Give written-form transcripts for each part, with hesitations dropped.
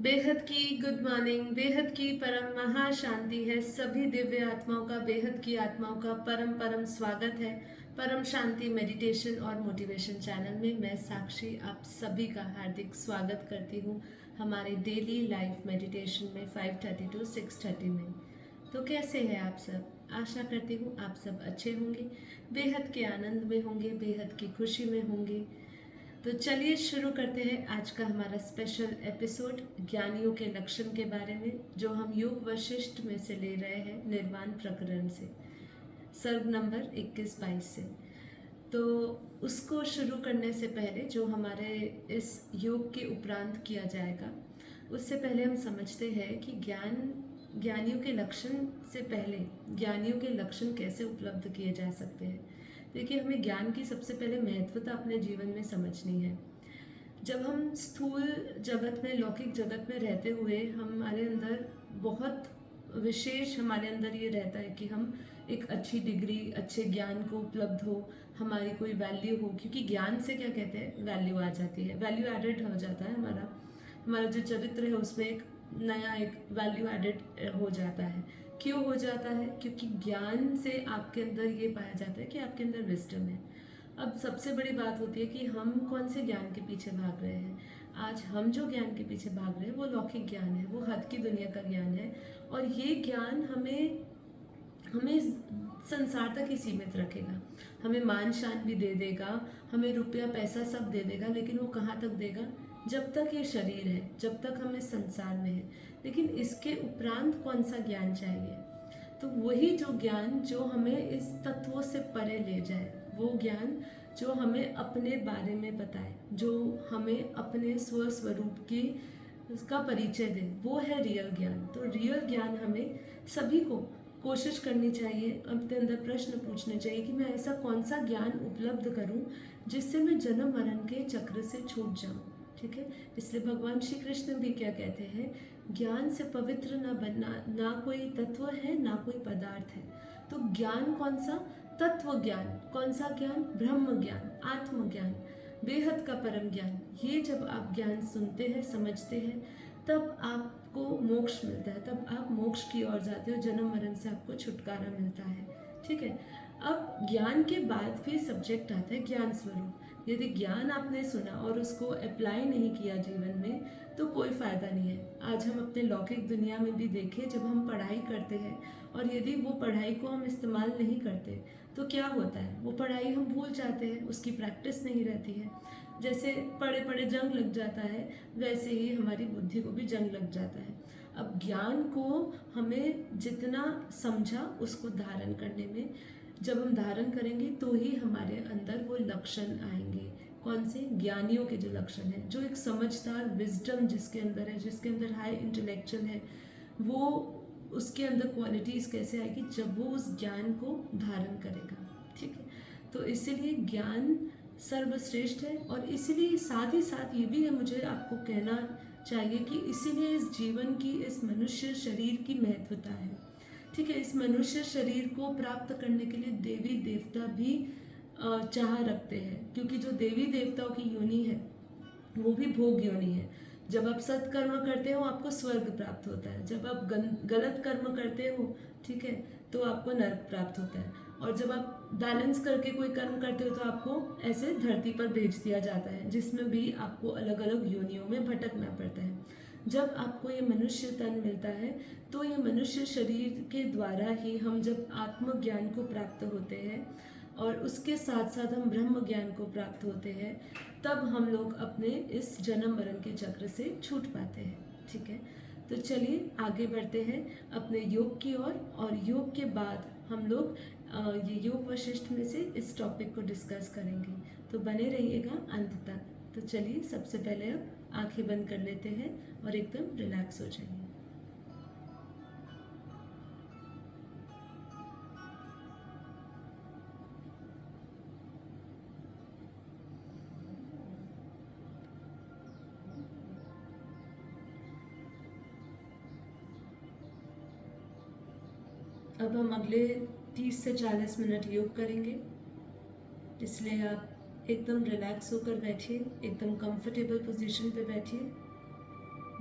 बेहद की good morning. बेहद की परम महाशांति है। सभी दिव्य आत्माओं का, बेहद की आत्माओं का परम परम स्वागत है परम शांति मेडिटेशन और मोटिवेशन चैनल में। मैं साक्षी आप सभी का हार्दिक स्वागत करती हूँ हमारे डेली लाइफ मेडिटेशन में 5:30 to 6:30 में। तो कैसे हैं आप सब? आशा करती हूँ आप सब अच्छे होंगे, बेहद के आनंद में होंगे, बेहद की खुशी में होंगे। तो चलिए शुरू करते हैं आज का हमारा स्पेशल एपिसोड ज्ञानियों के लक्षण के बारे में, जो हम योग वशिष्ठ में से ले रहे हैं, निर्वाण प्रकरण से, सर्ग नंबर 21-22 से। तो उसको शुरू करने से पहले जो हमारे इस योग के उपरांत किया जाएगा, उससे पहले हम समझते हैं कि ज्ञानियों के लक्षण से पहले ज्ञानियों के लक्षण कैसे उपलब्ध किए जा सकते हैं। देखिए, हमें ज्ञान की सबसे पहले महत्वता अपने जीवन में समझनी है। जब हम स्थूल जगत में, लौकिक जगत में रहते हुए हमारे अंदर बहुत विशेष हमारे अंदर ये रहता है कि हम एक अच्छी डिग्री, अच्छे ज्ञान को उपलब्ध हो, हमारी कोई वैल्यू हो, क्योंकि ज्ञान से क्या कहते हैं, वैल्यू आ जाती है, वैल्यू एडेड हो जाता है। हमारा हमारा जो चरित्र है उसमें एक नया एक वैल्यू एडेड हो जाता है। क्यों हो जाता है? क्योंकि ज्ञान से आपके अंदर ये पाया जाता है कि आपके अंदर विजडम है। अब सबसे बड़ी बात होती है कि हम कौन से ज्ञान के पीछे भाग रहे हैं। आज हम जो ज्ञान के पीछे भाग रहे हैं वो लौकिक ज्ञान है, वो हद की दुनिया का ज्ञान है। और ये ज्ञान हमें हमें संसार तक ही सीमित रखेगा। हमें मान शान भी दे देगा, हमें रुपया पैसा सब दे देगा, लेकिन वो कहाँ तक देगा? जब तक ये शरीर है, जब तक हम इस संसार में है। लेकिन इसके उपरांत कौन सा ज्ञान चाहिए? तो वही जो ज्ञान जो हमें इस तत्वों से परे ले जाए, वो ज्ञान जो हमें अपने बारे में बताए, जो हमें अपने स्वस्वरूप की उसका परिचय दे, वो है रियल ज्ञान। तो रियल ज्ञान हमें सभी को कोशिश करनी चाहिए, अपने अंदर प्रश्न पूछने चाहिए कि मैं ऐसा कौन सा ज्ञान उपलब्ध करूं जिससे मैं जन्म मरण के चक्र से छूट जाऊं। ठीक है, इसलिए भगवान श्री कृष्ण भी क्या कहते हैं, ज्ञान से पवित्र न बनना, ना कोई तत्व है ना कोई पदार्थ है। तो ज्ञान कौन सा? तत्व ज्ञान। कौन सा ज्ञान? ब्रह्म ज्ञान, आत्मज्ञान, बेहद का परम ज्ञान। ये जब आप ज्ञान सुनते हैं, समझते हैं, तब आपको मोक्ष मिलता है, तब आप मोक्ष की ओर जाते हो, जन्म मरण से आपको छुटकारा मिलता है। ठीक है, अब ज्ञान के बाद भी सब्जेक्ट आता है ज्ञान स्वरूप। यदि ज्ञान आपने सुना और उसको अप्लाई नहीं किया जीवन में, तो कोई फायदा नहीं है। आज हम अपने लौकिक दुनिया में भी देखें, जब हम पढ़ाई करते हैं और यदि वो पढ़ाई को हम इस्तेमाल नहीं करते, तो क्या होता है? वो पढ़ाई हम भूल जाते हैं, उसकी प्रैक्टिस नहीं रहती है। जैसे पढ़े पढ़े जंग लग जाता है, वैसे ही हमारी बुद्धि को भी जंग लग जाता है। अब ज्ञान को हमें जितना समझा, उसको धारण करने में, जब हम धारण करेंगे तो ही हमारे अंदर वो लक्षण आएंगे। कौन से? ज्ञानियों के जो लक्षण है, जो एक समझदार विजडम जिसके अंदर है, जिसके अंदर हाई इंटेलेक्चुअल है, वो उसके अंदर क्वालिटीज़ कैसे आएगी? जब वो उस ज्ञान को धारण करेगा। ठीक है, तो इसीलिए ज्ञान सर्वश्रेष्ठ है। और इसीलिए साथ ही साथ ये भी है, मुझे आपको कहना चाहिए कि इसीलिए इस जीवन की, इस मनुष्य शरीर की महत्वता है। ठीक है, इस मनुष्य शरीर को प्राप्त करने के लिए देवी देवता भी चाह रखते हैं, क्योंकि जो देवी देवताओं की योनि है वो भी भोग योनि है। जब आप सत्कर्म करते हो आपको स्वर्ग प्राप्त होता है, जब आप गलत कर्म करते हो, ठीक है, तो आपको नरक प्राप्त होता है। और जब आप बैलेंस करके कोई कर्म करते हो तो आपको ऐसे धरती पर भेज दिया जाता है, जिसमें भी आपको अलग अलग योनियों में भटकना पड़ता है। जब आपको ये मनुष्य तन मिलता है, तो ये मनुष्य शरीर के द्वारा ही हम जब आत्मज्ञान को प्राप्त होते हैं और उसके साथ साथ हम ब्रह्म ज्ञान को प्राप्त होते हैं, तब हम लोग अपने इस जन्म मरण के चक्र से छूट पाते हैं। ठीक है, तो चलिए आगे बढ़ते हैं अपने योग की ओर। और योग के बाद हम लोग ये योग वशिष्ठ में से इस टॉपिक को डिस्कस करेंगे, तो बने रहिएगा अंत तक। तो चलिए सबसे पहले अब आंखें बंद कर लेते हैं और एकदम रिलैक्स हो जाइए। अब हम अगले 30 से 40 मिनट योग करेंगे, इसलिए आप एकदम रिलैक्स होकर बैठिए, एकदम कंफर्टेबल पोजीशन पे बैठिए।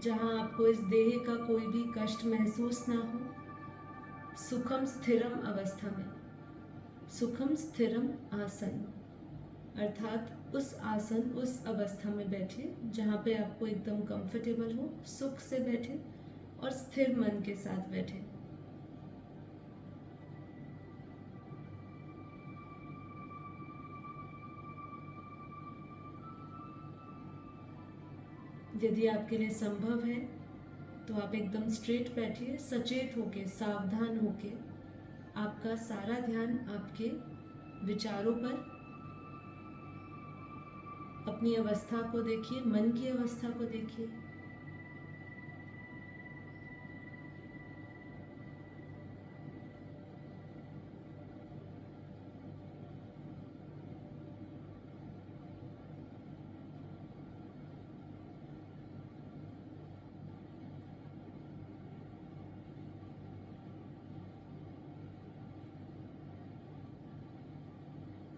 जहाँ आपको इस देह का कोई भी कष्ट महसूस ना हो। सुखम स्थिरम अवस्था में, सुखम स्थिरम आसन, अर्थात उस आसन, उस अवस्था में बैठिए जहाँ पे आपको एकदम कंफर्टेबल हो, सुख से बैठे और स्थिर मन के साथ बैठे। यदि आपके लिए संभव है तो आप एकदम स्ट्रेट बैठिए, सचेत होके, सावधान होके। आपका सारा ध्यान आपके विचारों पर, अपनी अवस्था को देखिए, मन की अवस्था को देखिए।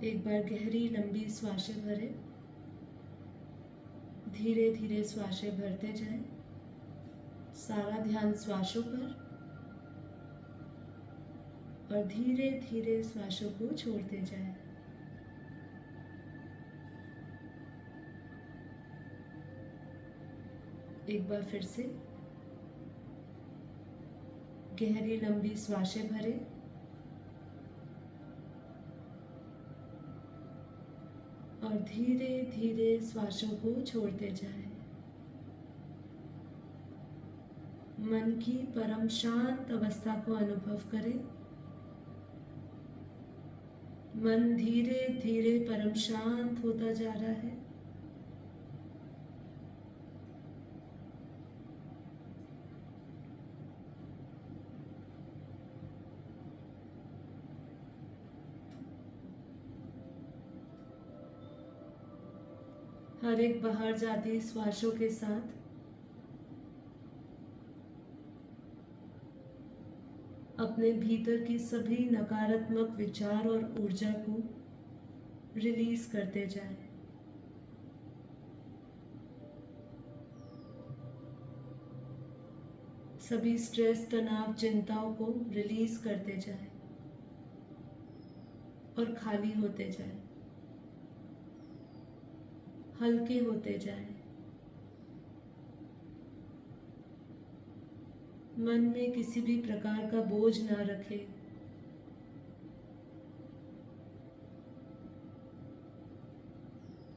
एक बार गहरी लंबी श्वासें भरें, धीरे धीरे श्वासें भरते जाएं। सारा ध्यान श्वासों पर और धीरे धीरे श्वासों को छोड़ते जाएं। एक बार फिर से गहरी लंबी श्वासें भरें और धीरे धीरे श्वासों को छोड़ते जाएं। मन की परम शांत अवस्था को अनुभव करें। मन धीरे धीरे परम शांत होता जा रहा है। हर एक बाहर जाती श्वासों के साथ अपने भीतर की सभी नकारात्मक विचार और ऊर्जा को रिलीज करते जाएं। सभी स्ट्रेस, तनाव, चिंताओं को रिलीज करते जाएं और खाली होते जाएं, हल्के होते जाएं। मन में किसी भी प्रकार का बोझ ना रखें।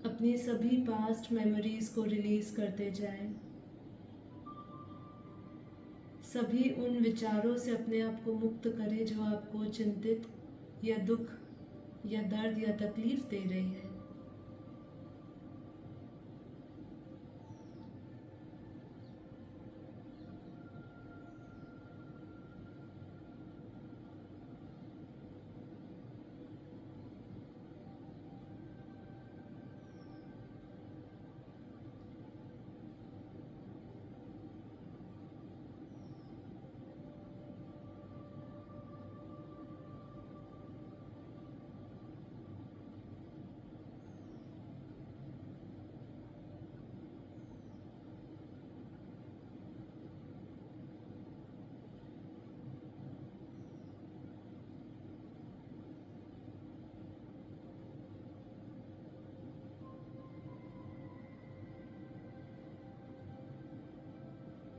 अपनी सभी पास्ट मेमोरीज को रिलीज करते जाएं। सभी उन विचारों से अपने आप को मुक्त करें जो आपको चिंतित या दुख या दर्द या तकलीफ दे रही है।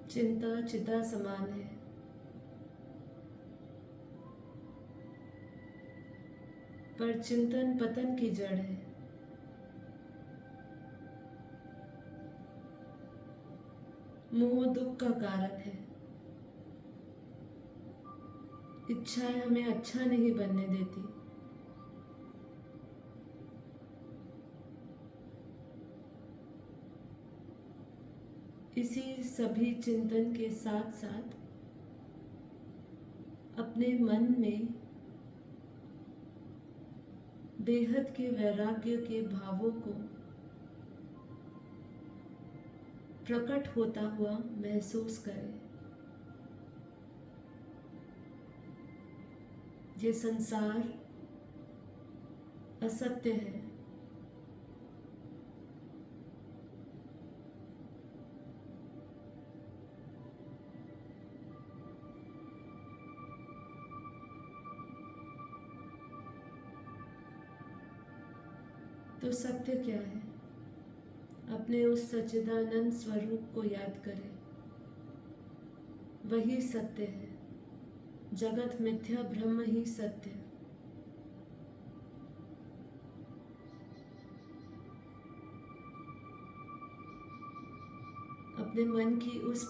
चिंता चिता समान है, पर चिंतन पतन की जड़ है। मोह दुख का कारण है। इच्छाएं हमें अच्छा नहीं बनने देती। इसी सभी चिंतन के साथ साथ अपने मन में बेहद के वैराग्य के भावों को प्रकट होता हुआ महसूस करें। ये संसार असत्य है। तो सत्य क्या है? अपने उस सच्चिदानंद स्वरूप को याद करें। वही सत्य है। जगत मिथ्या, ब्रह्म ही सत्य। अपने मन की उस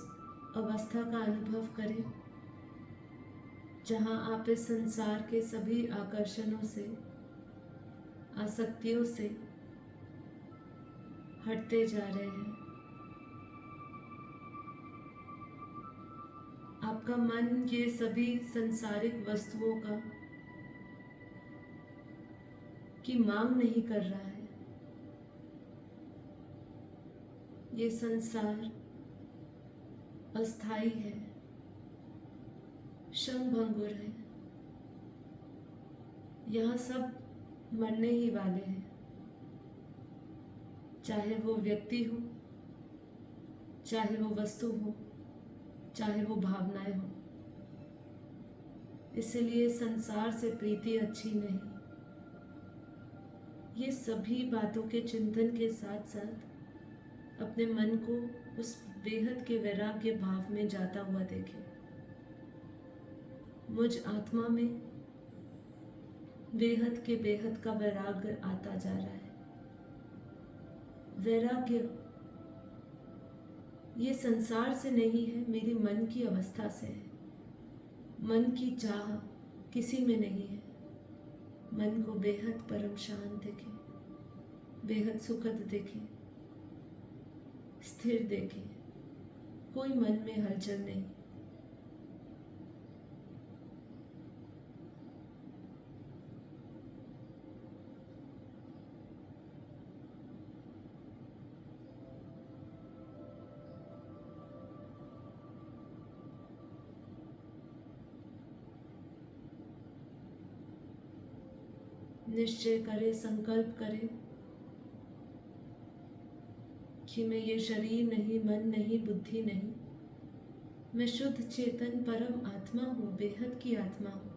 अवस्था का अनुभव करें जहां आप इस संसार के सभी आकर्षणों से, आसक्तियों से हटते जा रहे हैं। आपका मन ये सभी संसारिक वस्तुओं का की मांग नहीं कर रहा है। ये संसार अस्थाई है, क्षणभंगुर है। यहाँ सब मरने ही वाले हैं, चाहे वो व्यक्ति हो, चाहे वो वस्तु हो, चाहे वो भावनाएं हो। इसलिए संसार से प्रीति अच्छी नहीं। ये सभी बातों के चिंतन के साथ साथ अपने मन को उस बेहद के वैराग्य भाव में जाता हुआ देखें। मुझ आत्मा में बेहद के बेहद का वैराग्य आता जा रहा है। वैराग्य ये संसार से नहीं है, मेरी मन की अवस्था से है। मन की चाह किसी में नहीं है। मन को बेहद परम शांत देखें, बेहद सुखद देखें, स्थिर देखें, कोई मन में हलचल नहीं। निश्चय करें, संकल्प करें कि मैं ये शरीर नहीं, मन नहीं, बुद्धि नहीं, मैं शुद्ध चेतन परम आत्मा हूँ, बेहद की आत्मा हूँ।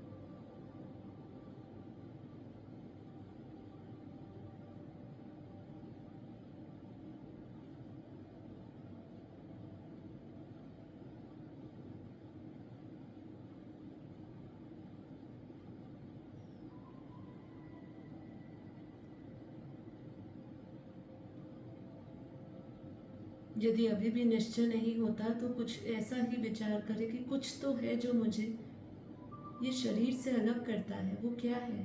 यदि अभी भी निश्चय नहीं होता तो कुछ ऐसा ही विचार करें कि कुछ तो है जो मुझे ये शरीर से अलग करता है। वो क्या है?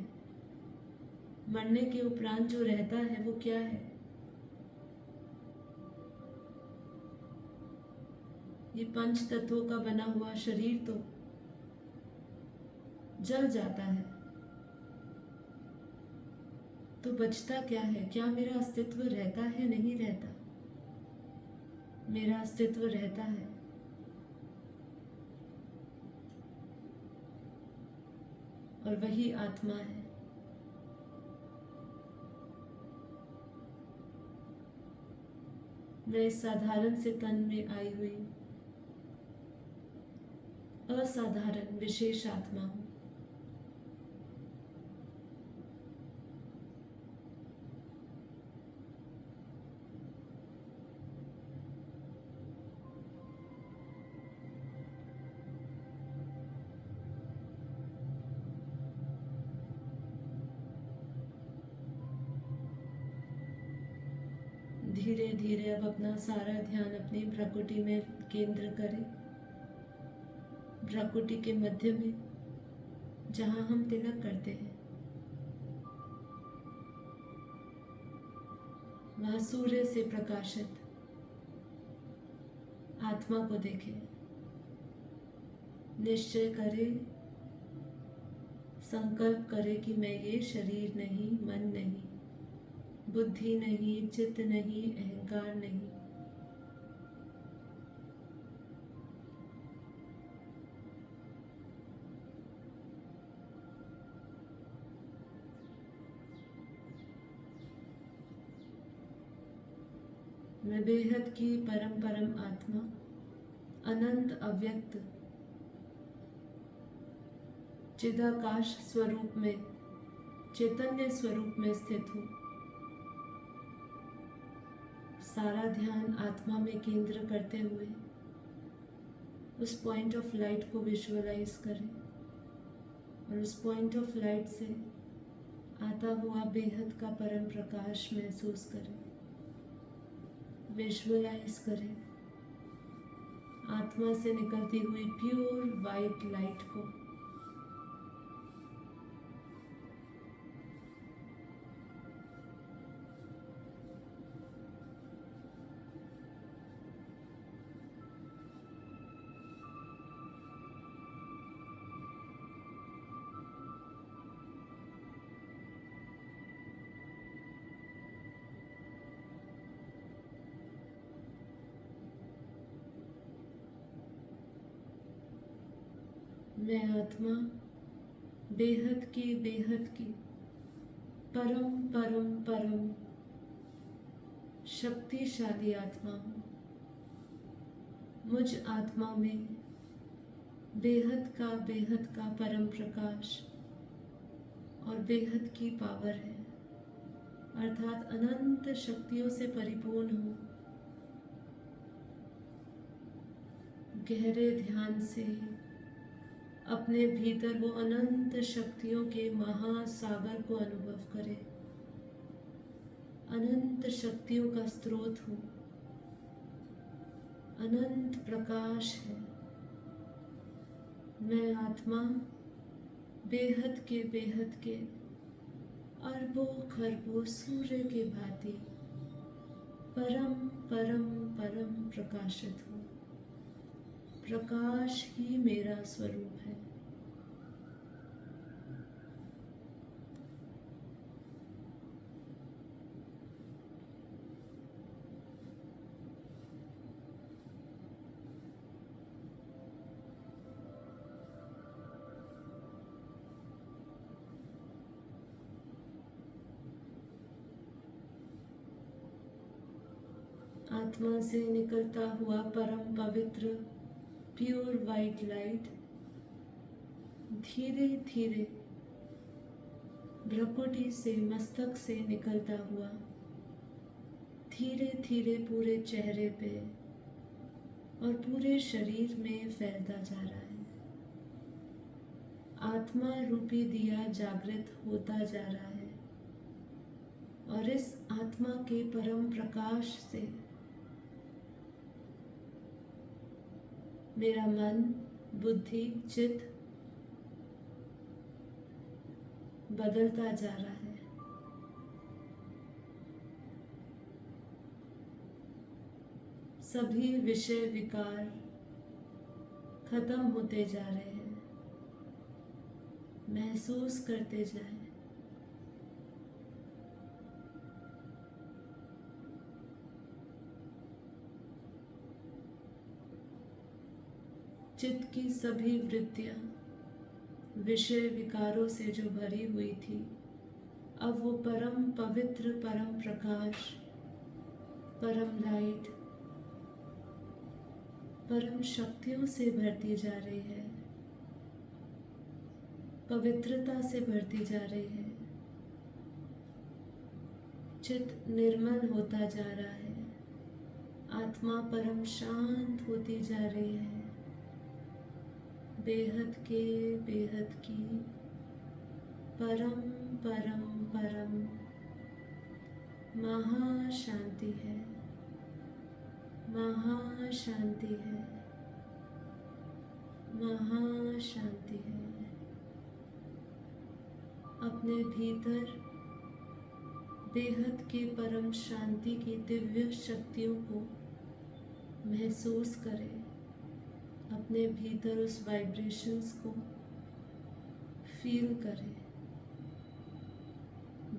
मरने के उपरांत जो रहता है वो क्या है? ये पंच तत्वों का बना हुआ शरीर तो जल जाता है, तो बचता क्या है? क्या मेरा अस्तित्व रहता है? नहीं रहता। मेरा अस्तित्व रहता है। और वही आत्मा है। मैं इस साधारण से तन में आई हुई असाधारण विशेष आत्मा हूं। धीरे धीरे अब अपना सारा ध्यान अपनी भ्रकुटी में केंद्र करें। भ्रकुटी के मध्य में जहां हम तिलक करते हैं, वहां सूर्य से प्रकाशित आत्मा को देखें। निश्चय करें, संकल्प करें कि मैं ये शरीर नहीं, मन नहीं, बुद्धि नहीं, चित्त नहीं, अहंकार नहीं। मैं बेहद की परम परम आत्मा, अनंत अव्यक्त चिदाकाश स्वरूप में, चैतन्य स्वरूप में स्थित हूँ। सारा ध्यान आत्मा में केंद्र करते हुए उस पॉइंट ऑफ लाइट को विजुअलाइज करें और उस पॉइंट ऑफ लाइट से आता हुआ बेहद का परम प्रकाश महसूस करें, विजुअलाइज करें आत्मा से निकलती हुई प्योर वाइट लाइट को। मैं आत्मा बेहद की परम परम परम शक्तिशाली आत्मा हूँ। मुझ आत्मा में बेहद का परम प्रकाश और बेहद की पावर है, अर्थात अनंत शक्तियों से परिपूर्ण हूँ। गहरे ध्यान से अपने भीतर वो अनंत शक्तियों के महासागर को अनुभव करें। अनंत शक्तियों का स्रोत हूँ, अनंत प्रकाश है। मैं आत्मा बेहद के अरबों खरबों सूर्य के भांति परम परम परम प्रकाशित हूँ। प्रकाश ही मेरा स्वरूप है। आत्मा से निकलता हुआ परम पवित्र प्योर वाइट लाइट धीरे धीरे भ्रकुटी से मस्तक से निकलता हुआ धीरे धीरे पूरे चेहरे पे और पूरे शरीर में फैलता जा रहा है। आत्मा रूपी दिया जागृत होता जा रहा है और इस आत्मा के परम प्रकाश से मेरा मन, बुद्धि, चित्त बदलता जा रहा है। सभी विषय विकार खत्म होते जा रहे हैं। महसूस करते जाएं। चित्त की सभी वृत्तियां विषय विकारों से जो भरी हुई थी, अब वो परम पवित्र परम प्रकाश, परम लाइट, परम शक्तियों से भरती जा रही है, पवित्रता से भरती जा रही है। चित्त निर्मल होता जा रहा है। आत्मा परम शांत होती जा रही है। बेहद की परम परम परम महाशांति है, महाशांति है, महाशांति है। अपने भीतर बेहद के परम शांति की दिव्य शक्तियों को महसूस करें। अपने भीतर उस वाइब्रेशंस को फील करें।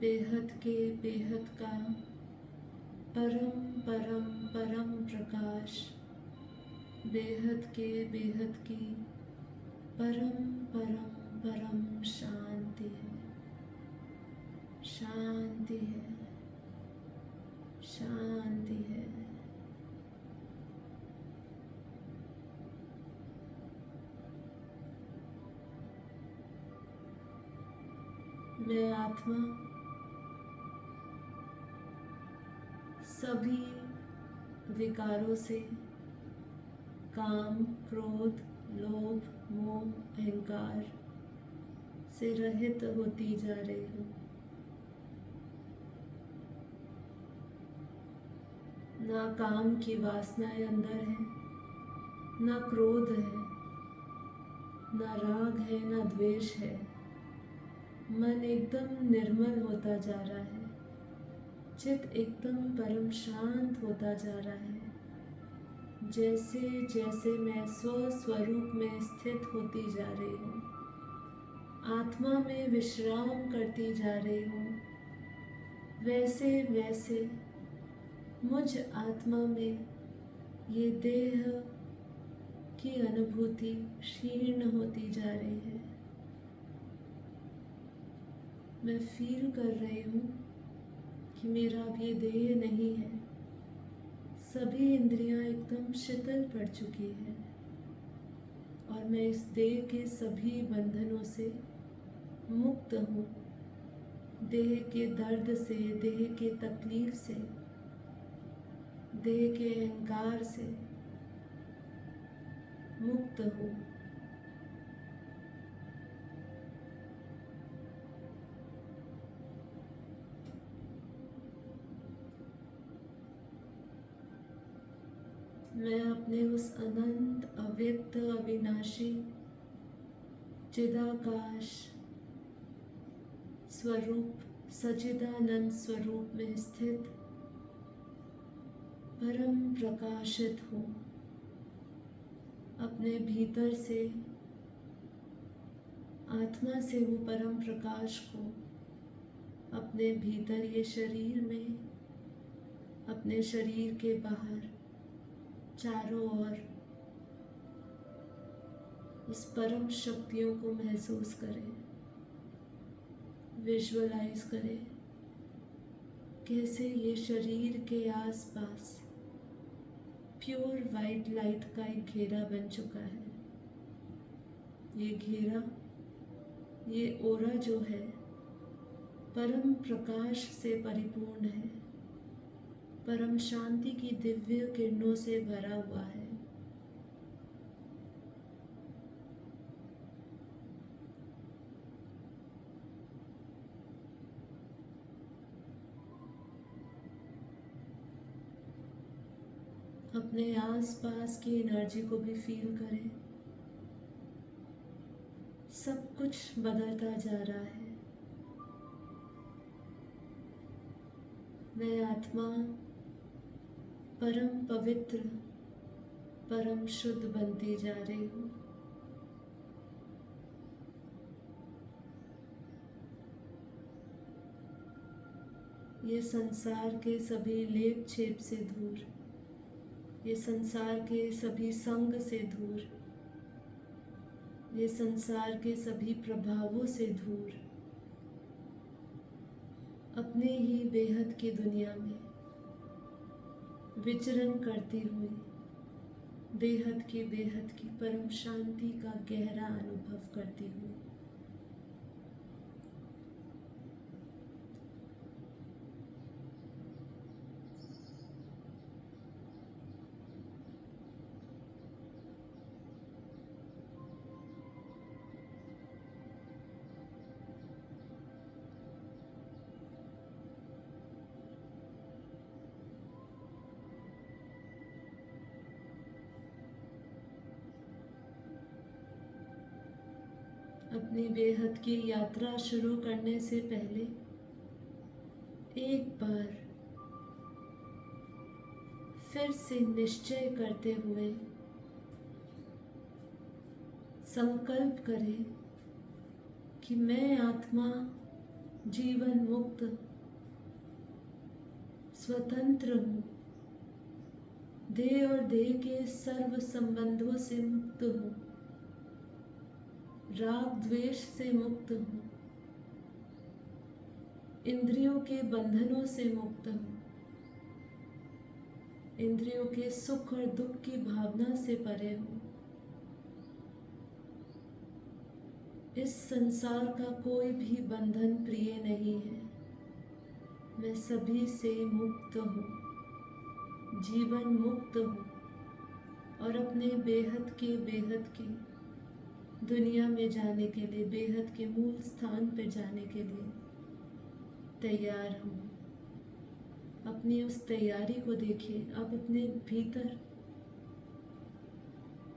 बेहद का परम परम परम प्रकाश, बेहद की परम परम परम शांति है, शांति है, शांति है। मैं आत्मा सभी विकारों से, काम, क्रोध, लोभ, मोह, अहंकार से रहित होती जा रही हूँ। ना काम की वासनाएं अंदर है, ना क्रोध है, ना राग है, ना द्वेष है। मन एकदम निर्मल होता जा रहा है, चित्त एकदम परम शांत होता जा रहा है। जैसे जैसे मैं स्वस्वरूप में स्थित होती जा रही हूँ, आत्मा में विश्राम करती जा रही हूँ, वैसे वैसे मुझ आत्मा में ये देह की अनुभूति क्षीण होती जा रही है। मैं फील कर रही हूँ कि मेरा अब ये देह नहीं है। सभी इंद्रियां एकदम शिथिल पड़ चुकी है और मैं इस देह के सभी बंधनों से मुक्त हूँ। देह के दर्द से, देह के तकलीफ से, देह के अहंकार से मुक्त हूँ। मैं अपने उस अनंत, अव्यक्त, अविनाशी चिदाकाश स्वरूप, सच्चिदानंद स्वरूप में स्थित परम प्रकाशित हूँ। अपने भीतर से, आत्मा से वो परम प्रकाश को अपने भीतर ये शरीर में, अपने शरीर के बाहर, चारों ओर उस परम शक्तियों को महसूस करें, विजुअलाइज करें कैसे ये शरीर के आसपास प्योर वाइट लाइट का एक घेरा बन चुका है। ये घेरा, ये ओरा जो है, परम प्रकाश से परिपूर्ण है, परम शांति की दिव्य किरणों से भरा हुआ है। अपने आसपास की एनर्जी को भी फील करें। सब कुछ बदलता जा रहा है। मैं आत्मा परम पवित्र, परम शुद्ध बनती जा रही हूँ। ये संसार के सभी लेप छेप से दूर, ये संसार के सभी संग से दूर, ये संसार के सभी प्रभावों से दूर, अपने ही बेहद की दुनिया में विचरण करती हुई बेहद की परम शांति का गहरा अनुभव करती हुई अपनी बेहद की यात्रा शुरू करने से पहले एक बार फिर से निश्चय करते हुए संकल्प करें कि मैं आत्मा जीवन मुक्त स्वतंत्र हूँ, देह और देह के सर्व संबंधों से मुक्त हूँ, राग द्वेष से मुक्त हूँ, इंद्रियों के बंधनों से मुक्त हूँ, इंद्रियों के सुख और दुख की भावना से परे हूँ। इस संसार का कोई भी बंधन प्रिय नहीं है। मैं सभी से मुक्त हूँ। जीवन मुक्त हो और अपने बेहद की दुनिया में जाने के लिए, बेहद के मूल स्थान पर जाने के लिए तैयार हो। अपनी उस तैयारी को देखिए। आप अपने भीतर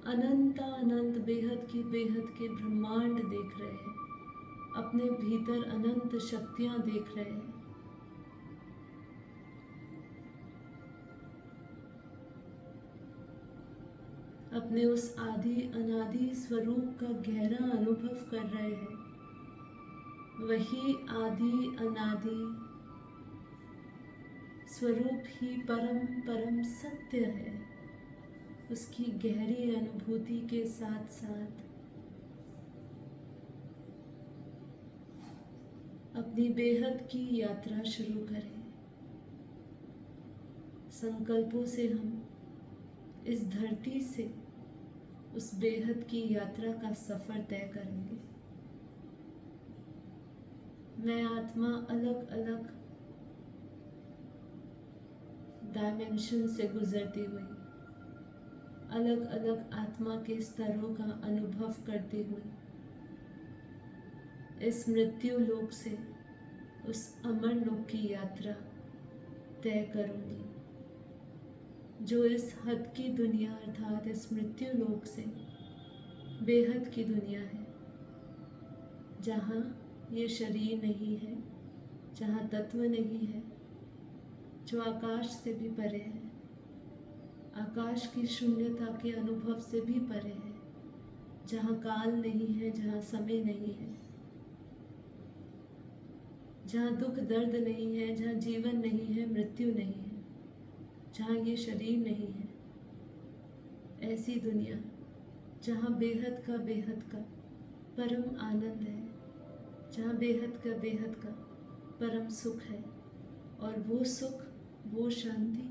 अनंत बेहद के ब्रह्मांड देख रहे हैं। अपने भीतर अनंत शक्तियां देख रहे हैं। अपने उस आदि अनादि स्वरूप का गहरा अनुभव कर रहे हैं। वही आदि अनादि स्वरूप ही परम सत्य है। उसकी गहरी अनुभूति के साथ साथ अपनी बेहद की यात्रा शुरू करें। संकल्पों से हम इस धरती से उस बेहद की यात्रा का सफर तय करेंगे। मैं आत्मा अलग अलग डायमेंशन से गुजरती हुई, अलग अलग आत्मा के स्तरों का अनुभव करती हुई इस मृत्यु लोक से उस अमर लोक की यात्रा तय करूंगी, जो इस हद की दुनिया अर्थात इस मृत्यु लोक से बेहद की दुनिया है, जहाँ ये शरीर नहीं है, जहाँ तत्व नहीं है, जो आकाश से भी परे है, आकाश की शून्यता के अनुभव से भी परे है, जहाँ काल नहीं है, जहाँ समय नहीं है, जहाँ दुख दर्द नहीं है, जहाँ जीवन नहीं है, मृत्यु नहीं है, जहाँ ये शरीर नहीं है। ऐसी दुनिया जहाँ बेहद का परम आनंद है, जहाँ बेहद का परम सुख है, और वो सुख, वो शांति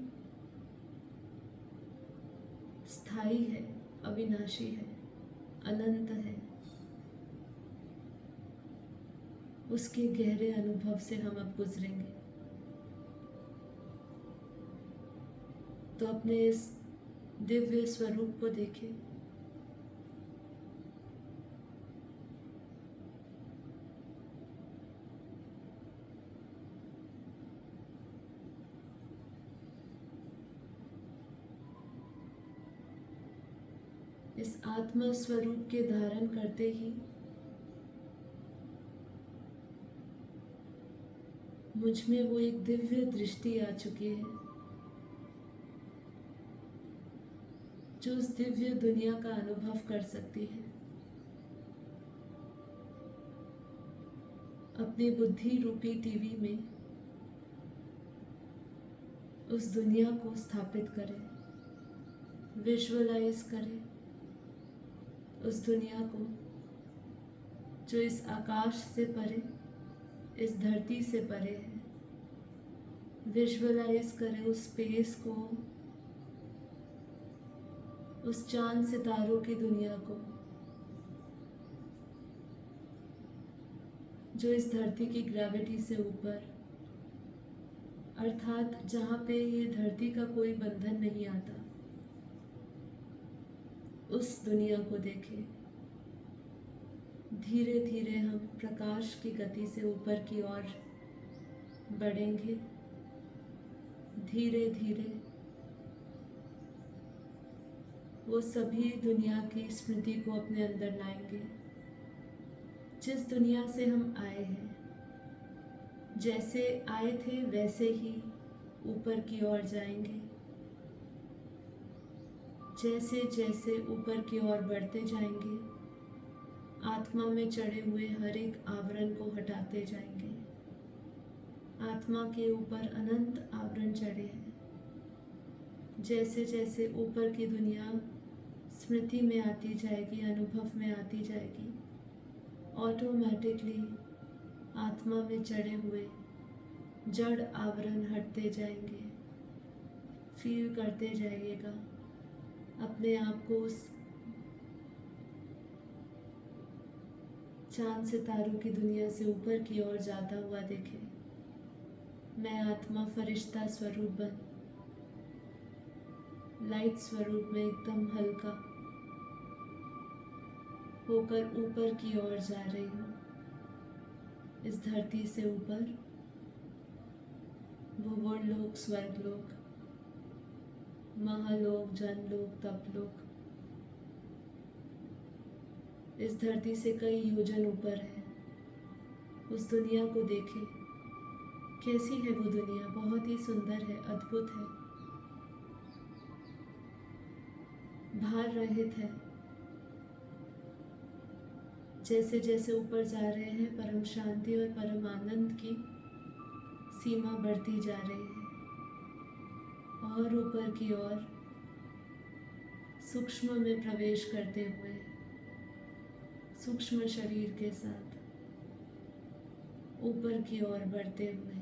स्थायी है, अविनाशी है, अनंत है। उसके गहरे अनुभव से हम अब गुजरेंगे। तो अपने इस दिव्य स्वरूप को देखें। इस आत्मा स्वरूप के धारण करते ही मुझ में वो एक दिव्य दृष्टि आ चुकी है, जो उस दिव्य दुनिया का अनुभव कर सकती है। अपनी बुद्धि रूपी टीवी में उस दुनिया को स्थापित करें, विजुअलाइज करें उस दुनिया को, जो इस आकाश से परे, इस धरती से परे है। विजुअलाइज करें उस स्पेस को, उस चांद सितारों की दुनिया को, जो इस धरती की ग्रेविटी से ऊपर, अर्थात जहाँ पे ये धरती का कोई बंधन नहीं आता, उस दुनिया को देखें। धीरे धीरे हम प्रकाश की गति से ऊपर की ओर बढ़ेंगे। धीरे धीरे वो सभी दुनिया की स्मृति को अपने अंदर लाएंगे, जिस दुनिया से हम आए हैं। जैसे आए थे वैसे ही ऊपर की ओर जाएंगे। जैसे जैसे ऊपर की ओर बढ़ते जाएंगे, आत्मा में चढ़े हुए हर एक आवरण को हटाते जाएंगे। आत्मा के ऊपर अनंत आवरण चढ़े हैं। जैसे जैसे ऊपर की दुनिया स्मृति में आती जाएगी, अनुभव में आती जाएगी, ऑटोमेटिकली आत्मा में चढ़े हुए जड़ आवरण हटते जाएंगे। फील करते जाइएगा अपने आप को उस चांद सितारों की दुनिया से ऊपर की ओर जाता हुआ देखें। मैं आत्मा फरिश्ता स्वरूप बन लाइट स्वरूप में एकदम हल्का होकर ऊपर की ओर जा रही हूँ। इस धरती से ऊपर भुवनलोक, स्वर्गलोक, महालोक, जनलोक, तपलोक, इस धरती से कई योजन ऊपर है। उस दुनिया को देखें, कैसी है वो दुनिया। बहुत ही सुंदर है, अद्भुत है, भार रहित है। जैसे जैसे ऊपर जा रहे हैं, परम शांति और परम आनंद की सीमा बढ़ती जा रही है, और ऊपर की ओर सूक्ष्म में प्रवेश करते हुए, सूक्ष्म शरीर के साथ ऊपर की ओर बढ़ते हुए,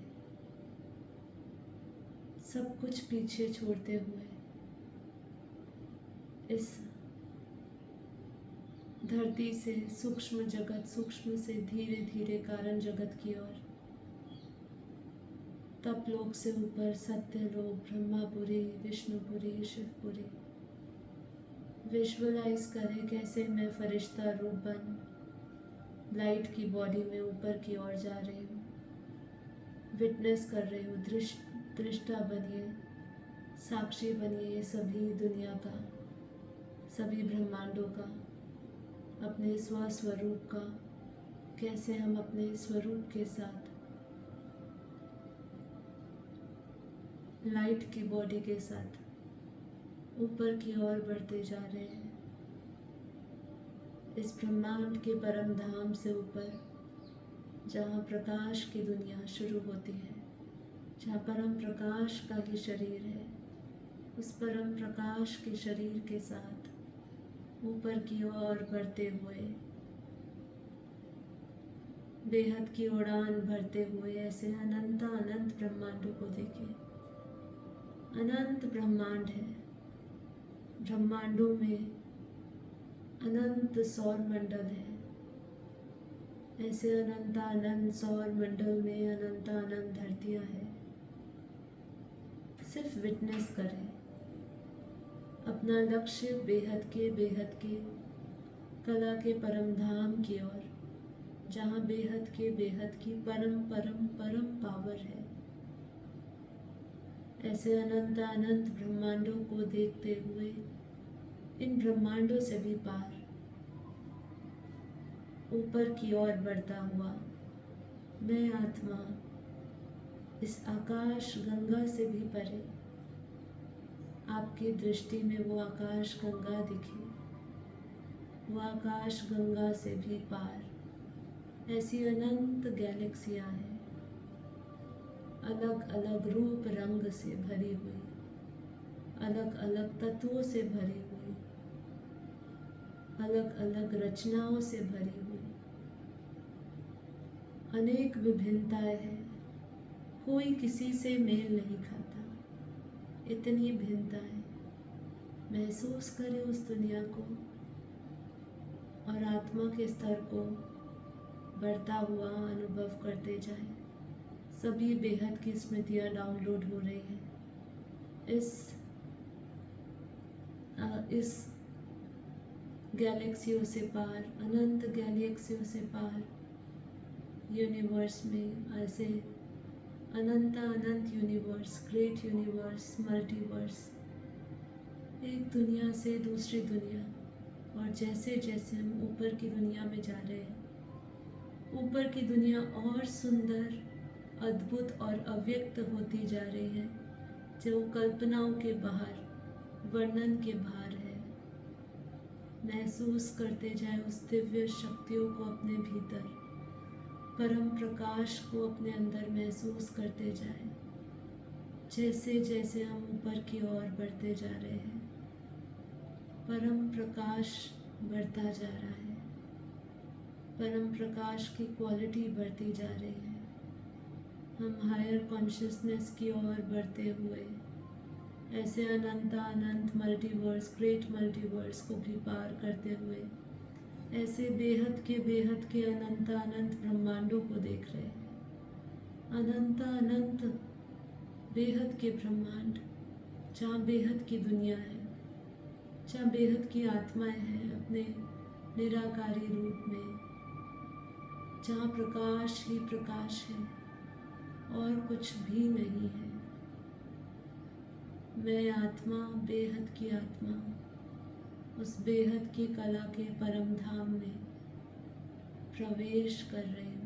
सब कुछ पीछे छोड़ते हुए, इस धरती से सूक्ष्म जगत, सूक्ष्म से धीरे धीरे कारण जगत की ओर, तपलोक से ऊपर सत्यलोक, ब्रह्मापुरी, विष्णुपुरी, शिवपुरी। विजुअलाइज करें कैसे मैं फरिश्ता रूप बन लाइट की बॉडी में ऊपर की ओर जा रही हूँ। विटनेस कर रही हूँ, दृष्टा बनिए, साक्षी बनिए सभी दुनिया का, सभी ब्रह्मांडों का, अपने स्वस्वरूप का। कैसे हम अपने स्वरूप के साथ लाइट की बॉडी के साथ ऊपर की ओर बढ़ते जा रहे हैं, इस ब्रह्मांड के परम धाम से ऊपर, जहाँ प्रकाश की दुनिया शुरू होती है, जहाँ परम प्रकाश का ही शरीर है। उस परम प्रकाश के शरीर के साथ ऊपर की ओर बढ़ते हुए, बेहद की उड़ान भरते हुए, ऐसे अनंत अनंत ब्रह्मांडों को देखें। अनंत ब्रह्मांड है, ब्रह्मांडों में अनंत सौर मंडल है। ऐसे अनंत अनंत सौर मंडल में अनंत अनंत धरतियां हैं। सिर्फ विटनेस करें, अपना लक्ष्य बेहद के कला के परम धाम की ओर, जहाँ बेहद की परम परम परम पावर है। ऐसे अनंत अनंत ब्रह्मांडों को देखते हुए, इन ब्रह्मांडों से भी पार ऊपर की ओर बढ़ता हुआ, मैं आत्मा इस आकाश गंगा से भी परे, आपकी दृष्टि में वो आकाश गंगा दिखे, वो आकाश गंगा से भी पार ऐसी अनंत गैलेक्सियां हैं, अलग अलग रूप रंग से भरी हुई, अलग अलग तत्वों से भरी हुई, अलग अलग रचनाओं से भरी हुई, अनेक विभिन्नताएं हैं। कोई किसी से मेल नहीं खाता, इतनी भिन्नताएं। महसूस करें उस दुनिया को और आत्मा के स्तर को बढ़ता हुआ अनुभव करते जाएं। सभी बेहद की स्मृतियाँ डाउनलोड हो रही हैं इस गैलेक्सियों से पार, अनंत गैलेक्सियों से पार यूनिवर्स में। ऐसे अनंत अनंत यूनिवर्स, ग्रेट यूनिवर्स, मल्टीवर्स, एक दुनिया से दूसरी दुनिया। और जैसे जैसे हम ऊपर की दुनिया में जा रहे हैं, ऊपर की दुनिया और सुंदर, अद्भुत और अव्यक्त होती जा रही है, जो कल्पनाओं के बाहर, वर्णन के बाहर है। महसूस करते जाएं उस दिव्य शक्तियों को अपने भीतर, परम प्रकाश को अपने अंदर महसूस करते जाएं। जैसे जैसे हम ऊपर की ओर बढ़ते जा रहे हैं, परम प्रकाश बढ़ता जा रहा है, परम प्रकाश की क्वालिटी बढ़ती जा रही है। हम हायर कॉन्शियसनेस की ओर बढ़ते हुए ऐसे अनंत अनंत मल्टीवर्स, ग्रेट मल्टीवर्स को भी पार करते हुए ऐसे बेहद के अनंत अनंत ब्रह्मांडों को देख रहे हैं। अनंत अनंत बेहद के ब्रह्मांड, जहाँ बेहद की दुनिया है, जहाँ बेहद की आत्माएं हैं अपने निराकारी रूप में, जहाँ प्रकाश ही प्रकाश है और कुछ भी नहीं है। मैं आत्मा, बेहद की आत्मा, उस बेहद की कला के परम धाम में प्रवेश कर रही हूँ।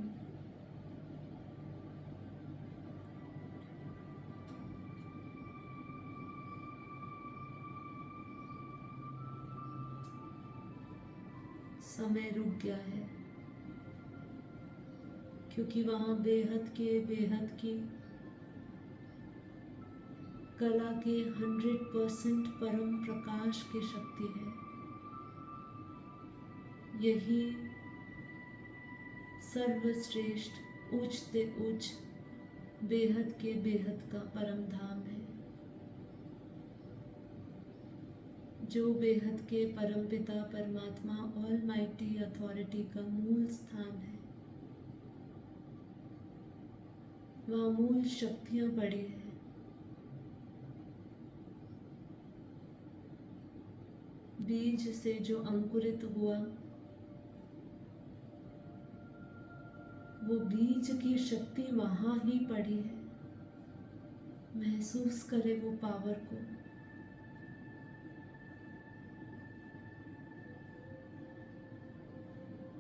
समय रुक गया है क्योंकि वहाँ बेहद की कला के 100% परम प्रकाश की शक्ति है। यही सर्वश्रेष्ठ उच्च से उच्च बेहद के बेहद का परम धाम है, जो बेहद के परम पिता परमात्मा ऑलमाइटी अथॉरिटी का मूल स्थान है। वहाँ मूल शक्तियाँ पड़ी हैं। बीज से जो अंकुरित हुआ, वो बीज की शक्ति वहाँ ही पड़ी है। महसूस करे वो पावर को।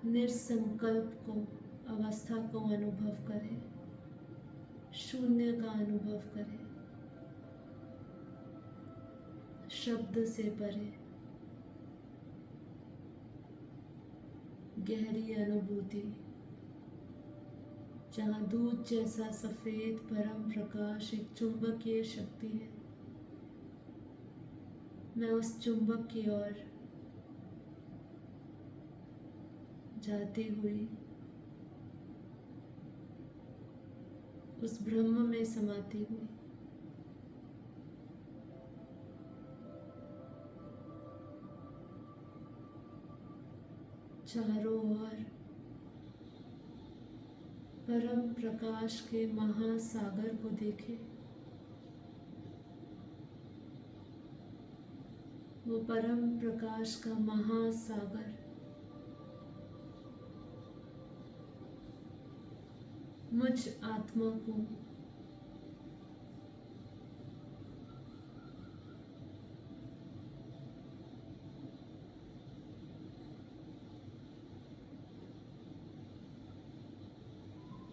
निसंकल्प को, अवस्था को अनुभव करे, शून्य का अनुभव करे, शब्द से परे, गहरी अनुभूति, जहाँ दूध जैसा सफेद परम प्रकाश एक चुंबकीय शक्ति है। मैं उस चुंबक की ओर जाती हुई उस ब्रह्म में समाती हुई चारों ओर परम प्रकाश के महासागर को देखे। वो परम प्रकाश का महासागर मुझ आत्मा को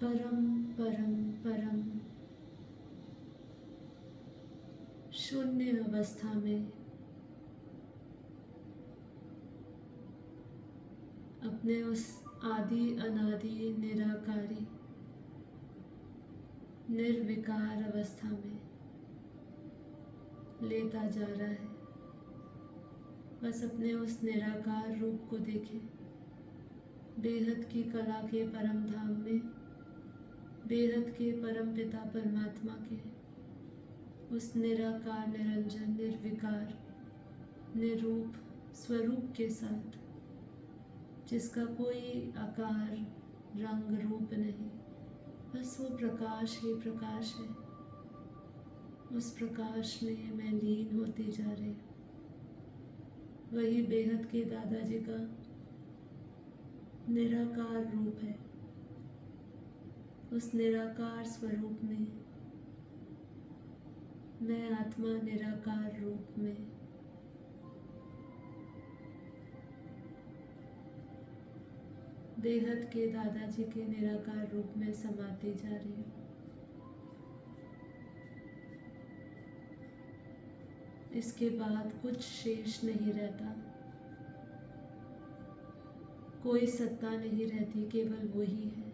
परम परम परम शून्य अवस्था में अपने उस आदि अनादि निराकारी निर्विकार अवस्था में लेता जा रहा है। बस अपने उस निराकार रूप को देखें। बेहद की कला के परम धाम में, बेहद के परम पिता परमात्मा के उस निराकार, निरंजन, निर्विकार, निरूप स्वरूप के साथ, जिसका कोई आकार, रंग, रूप नहीं, बस वो प्रकाश ही प्रकाश है। उस प्रकाश में मैं लीन होती जा रही हूँ। वही बेहद के दादाजी का निराकार रूप है। उस निराकार स्वरूप में मैं आत्मा निराकार रूप में बेहद के दादाजी के निराकार रूप में समाती जा रही हूँ। इसके बाद कुछ शेष नहीं रहता, कोई सत्ता नहीं रहती, केवल वही है,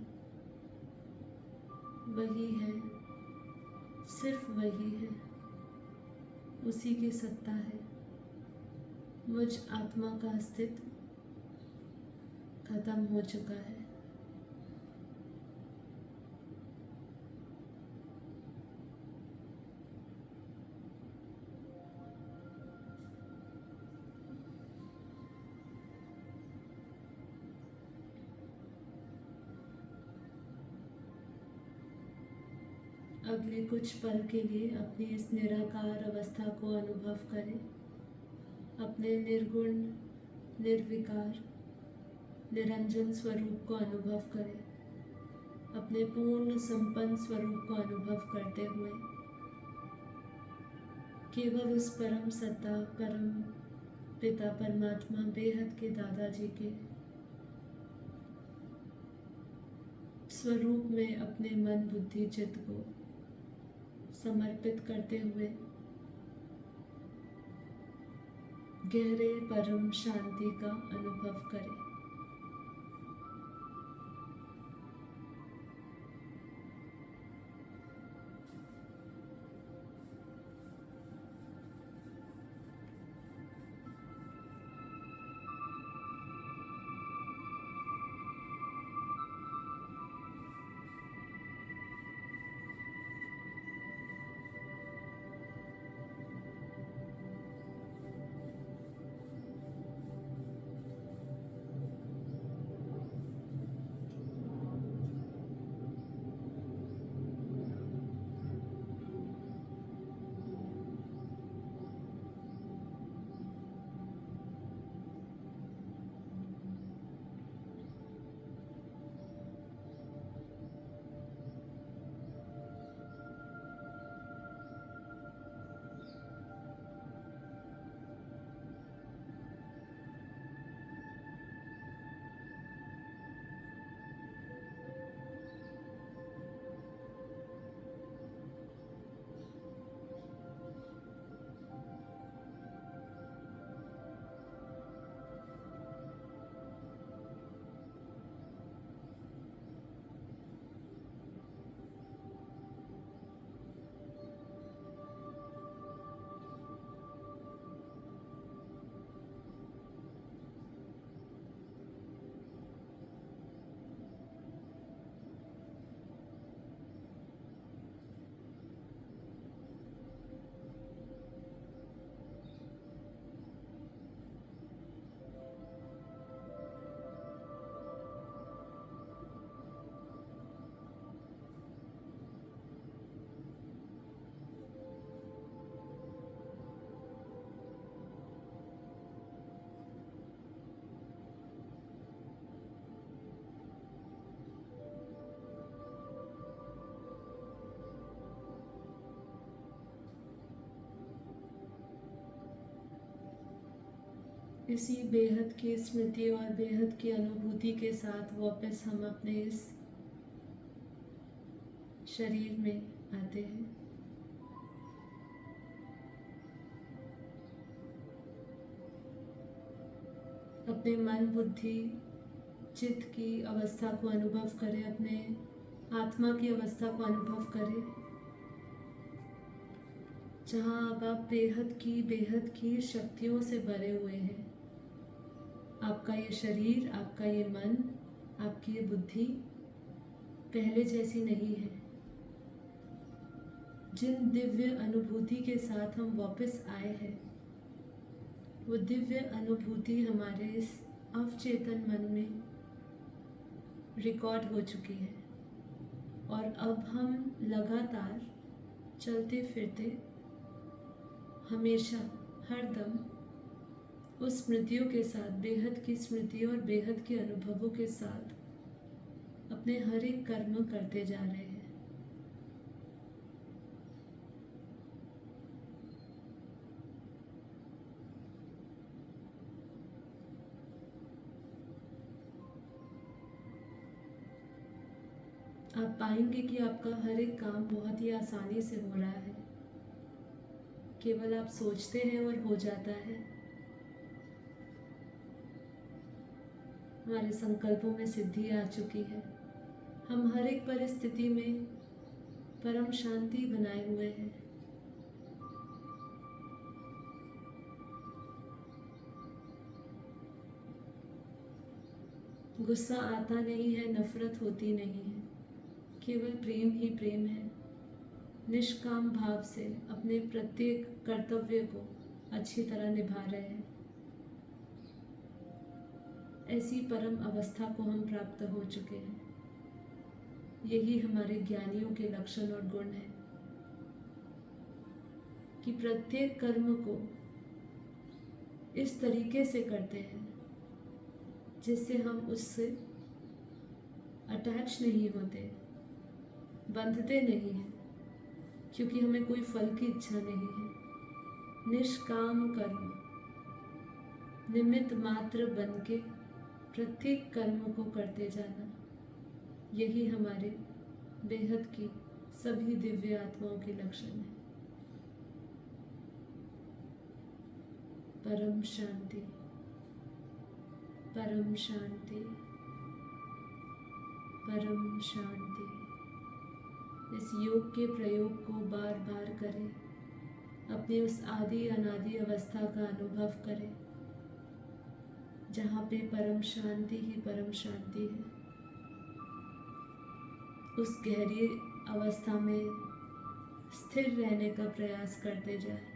वही है, सिर्फ वही है, उसी की सत्ता है। मुझ आत्मा का अस्तित्व खत्म हो चुका है। अगले कुछ पल के लिए अपनी इस निराकार अवस्था को अनुभव करें। अपने निर्गुण, निर्विकार, निरंजन स्वरूप को अनुभव करें। अपने पूर्ण संपन्न स्वरूप को अनुभव करते हुए केवल उस परम सत्ता, परम पिता परमात्मा, बेहद के दादाजी के स्वरूप में अपने मन, बुद्धि, चित्त को समर्पित करते हुए गहरे परम शांति का अनुभव करें। इसी बेहद की स्मृति और बेहद की अनुभूति के साथ वापस हम अपने इस शरीर में आते हैं। अपने मन, बुद्धि, चित्त की अवस्था को अनुभव करें, अपने आत्मा की अवस्था को अनुभव करें, जहाँ अब आप बेहद की शक्तियों से भरे हुए हैं। आपका ये शरीर, आपका ये मन, आपकी ये बुद्धि पहले जैसी नहीं है। जिन दिव्य अनुभूति के साथ हम वापस आए हैं, वो दिव्य अनुभूति हमारे इस अवचेतन मन में रिकॉर्ड हो चुकी है और अब हम लगातार चलते फिरते हमेशा, हर दम उस स्मृतियों के साथ, बेहद की स्मृतियों और बेहद के अनुभवों के साथ अपने हर एक कर्म करते जा रहे हैं। आप पाएंगे कि आपका हर एक काम बहुत ही आसानी से हो रहा है। केवल आप सोचते हैं और हो जाता है। हमारे संकल्पों में सिद्धि आ चुकी है। हम हर एक परिस्थिति में परम शांति बनाए हुए हैं। गुस्सा आता नहीं है, नफरत होती नहीं है, केवल प्रेम ही प्रेम है। निष्काम भाव से अपने प्रत्येक कर्तव्य को अच्छी तरह निभा रहे हैं। ऐसी परम अवस्था को हम प्राप्त हो चुके हैं। यही हमारे ज्ञानियों के लक्षण और गुण हैं। कि प्रत्येक कर्म को इस तरीके से करते हैं जिससे हम उससे अटैच नहीं होते, बंधते नहीं हैं, क्योंकि हमें कोई फल की इच्छा नहीं है। निष्काम कर्म, निमित्त मात्र बन के प्रत्येक कर्म को करते जाना, यही हमारे बेहद की सभी दिव्य आत्माओं के लक्षण है। परम शांति, परम शांति, परम शांति। इस योग के प्रयोग को बार बार करें, अपनी उस आदि अनादि अवस्था का अनुभव करें जहाँ पे परम शांति ही परम शांति है। उस गहरी अवस्था में स्थिर रहने का प्रयास करते जाएं।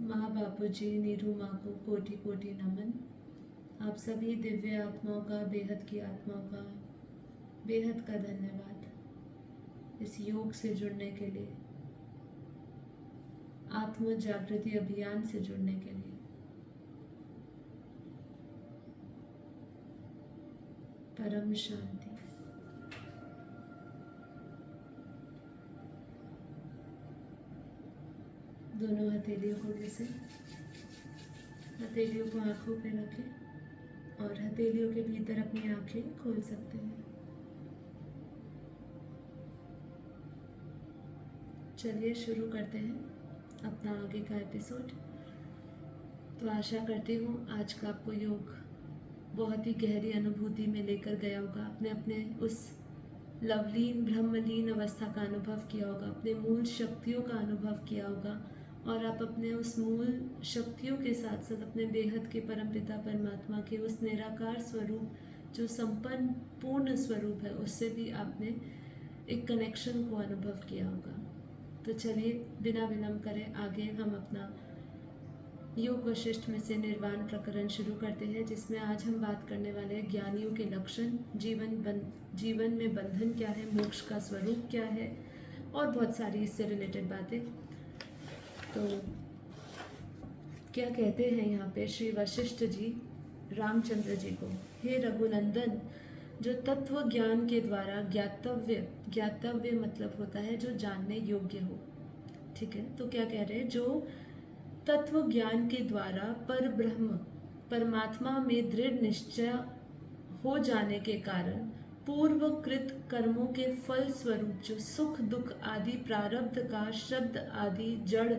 माँ बापूजी, नीरू माँ को कोटि कोटि नमन। आप सभी दिव्य आत्माओं का, बेहद की आत्माओं का बेहद का धन्यवाद इस योग से जुड़ने के लिए, आत्म जागृति अभियान से जुड़ने के लिए। परम शांति। दोनों हथेलियों को जैसे हथेलियों को आंखों पे रखें और हथेलियों के भीतर अपनी आंखें खोल सकते हैं। चलिए शुरू करते हैं अपना आगे का एपिसोड। तो आशा करती हूँ आज का आपको योग बहुत ही गहरी अनुभूति में लेकर गया होगा। आपने अपने उस लवलीन ब्रह्मलीन अवस्था का अनुभव किया होगा, अपने मूल शक्तियों का अनुभव किया होगा, और आप अपने उस मूल शक्तियों के साथ साथ अपने बेहद के परमपिता परमात्मा के उस निराकार स्वरूप जो संपन्न पूर्ण स्वरूप है, उससे भी आपने एक कनेक्शन को अनुभव किया होगा। तो चलिए बिना विलंब करे आगे हम अपना योग वशिष्ठ में से निर्वाण प्रकरण शुरू करते हैं, जिसमें आज हम बात करने वाले हैं ज्ञानियों के लक्षण, जीवन में बंधन क्या है, मोक्ष का स्वरूप क्या है, और बहुत सारी इससे रिलेटेड बातें। तो क्या कहते हैं यहाँ पे श्री वशिष्ठ जी रामचंद्र जी को, हे रघुनंदन, जो तत्व ज्ञान के द्वारा ज्ञातव्य मतलब होता है जो जानने योग्य हो। ठीक है, तो क्या कह रहे हैं, जो तत्व ज्ञान के द्वारा पर ब्रह्म परमात्मा में दृढ़ निश्चय हो जाने के कारण पूर्वकृत कर्मों के फल स्वरूप जो सुख दुख आदि प्रारब्ध का, शब्द आदि जड़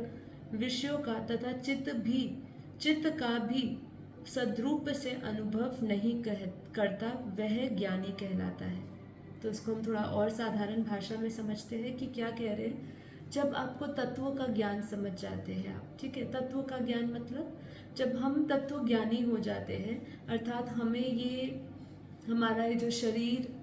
विषयों का तथा चित्त का भी सद्रूप से अनुभव नहीं करता, वह ज्ञानी कहलाता है। तो इसको हम थोड़ा और साधारण भाषा में समझते हैं कि क्या कह रहे हैं। जब आपको तत्वों का ज्ञान समझ जाते हैं आप, ठीक है, तत्व का ज्ञान मतलब जब हम तत्व ज्ञानी हो जाते हैं, अर्थात हमें ये हमारा ये जो शरीर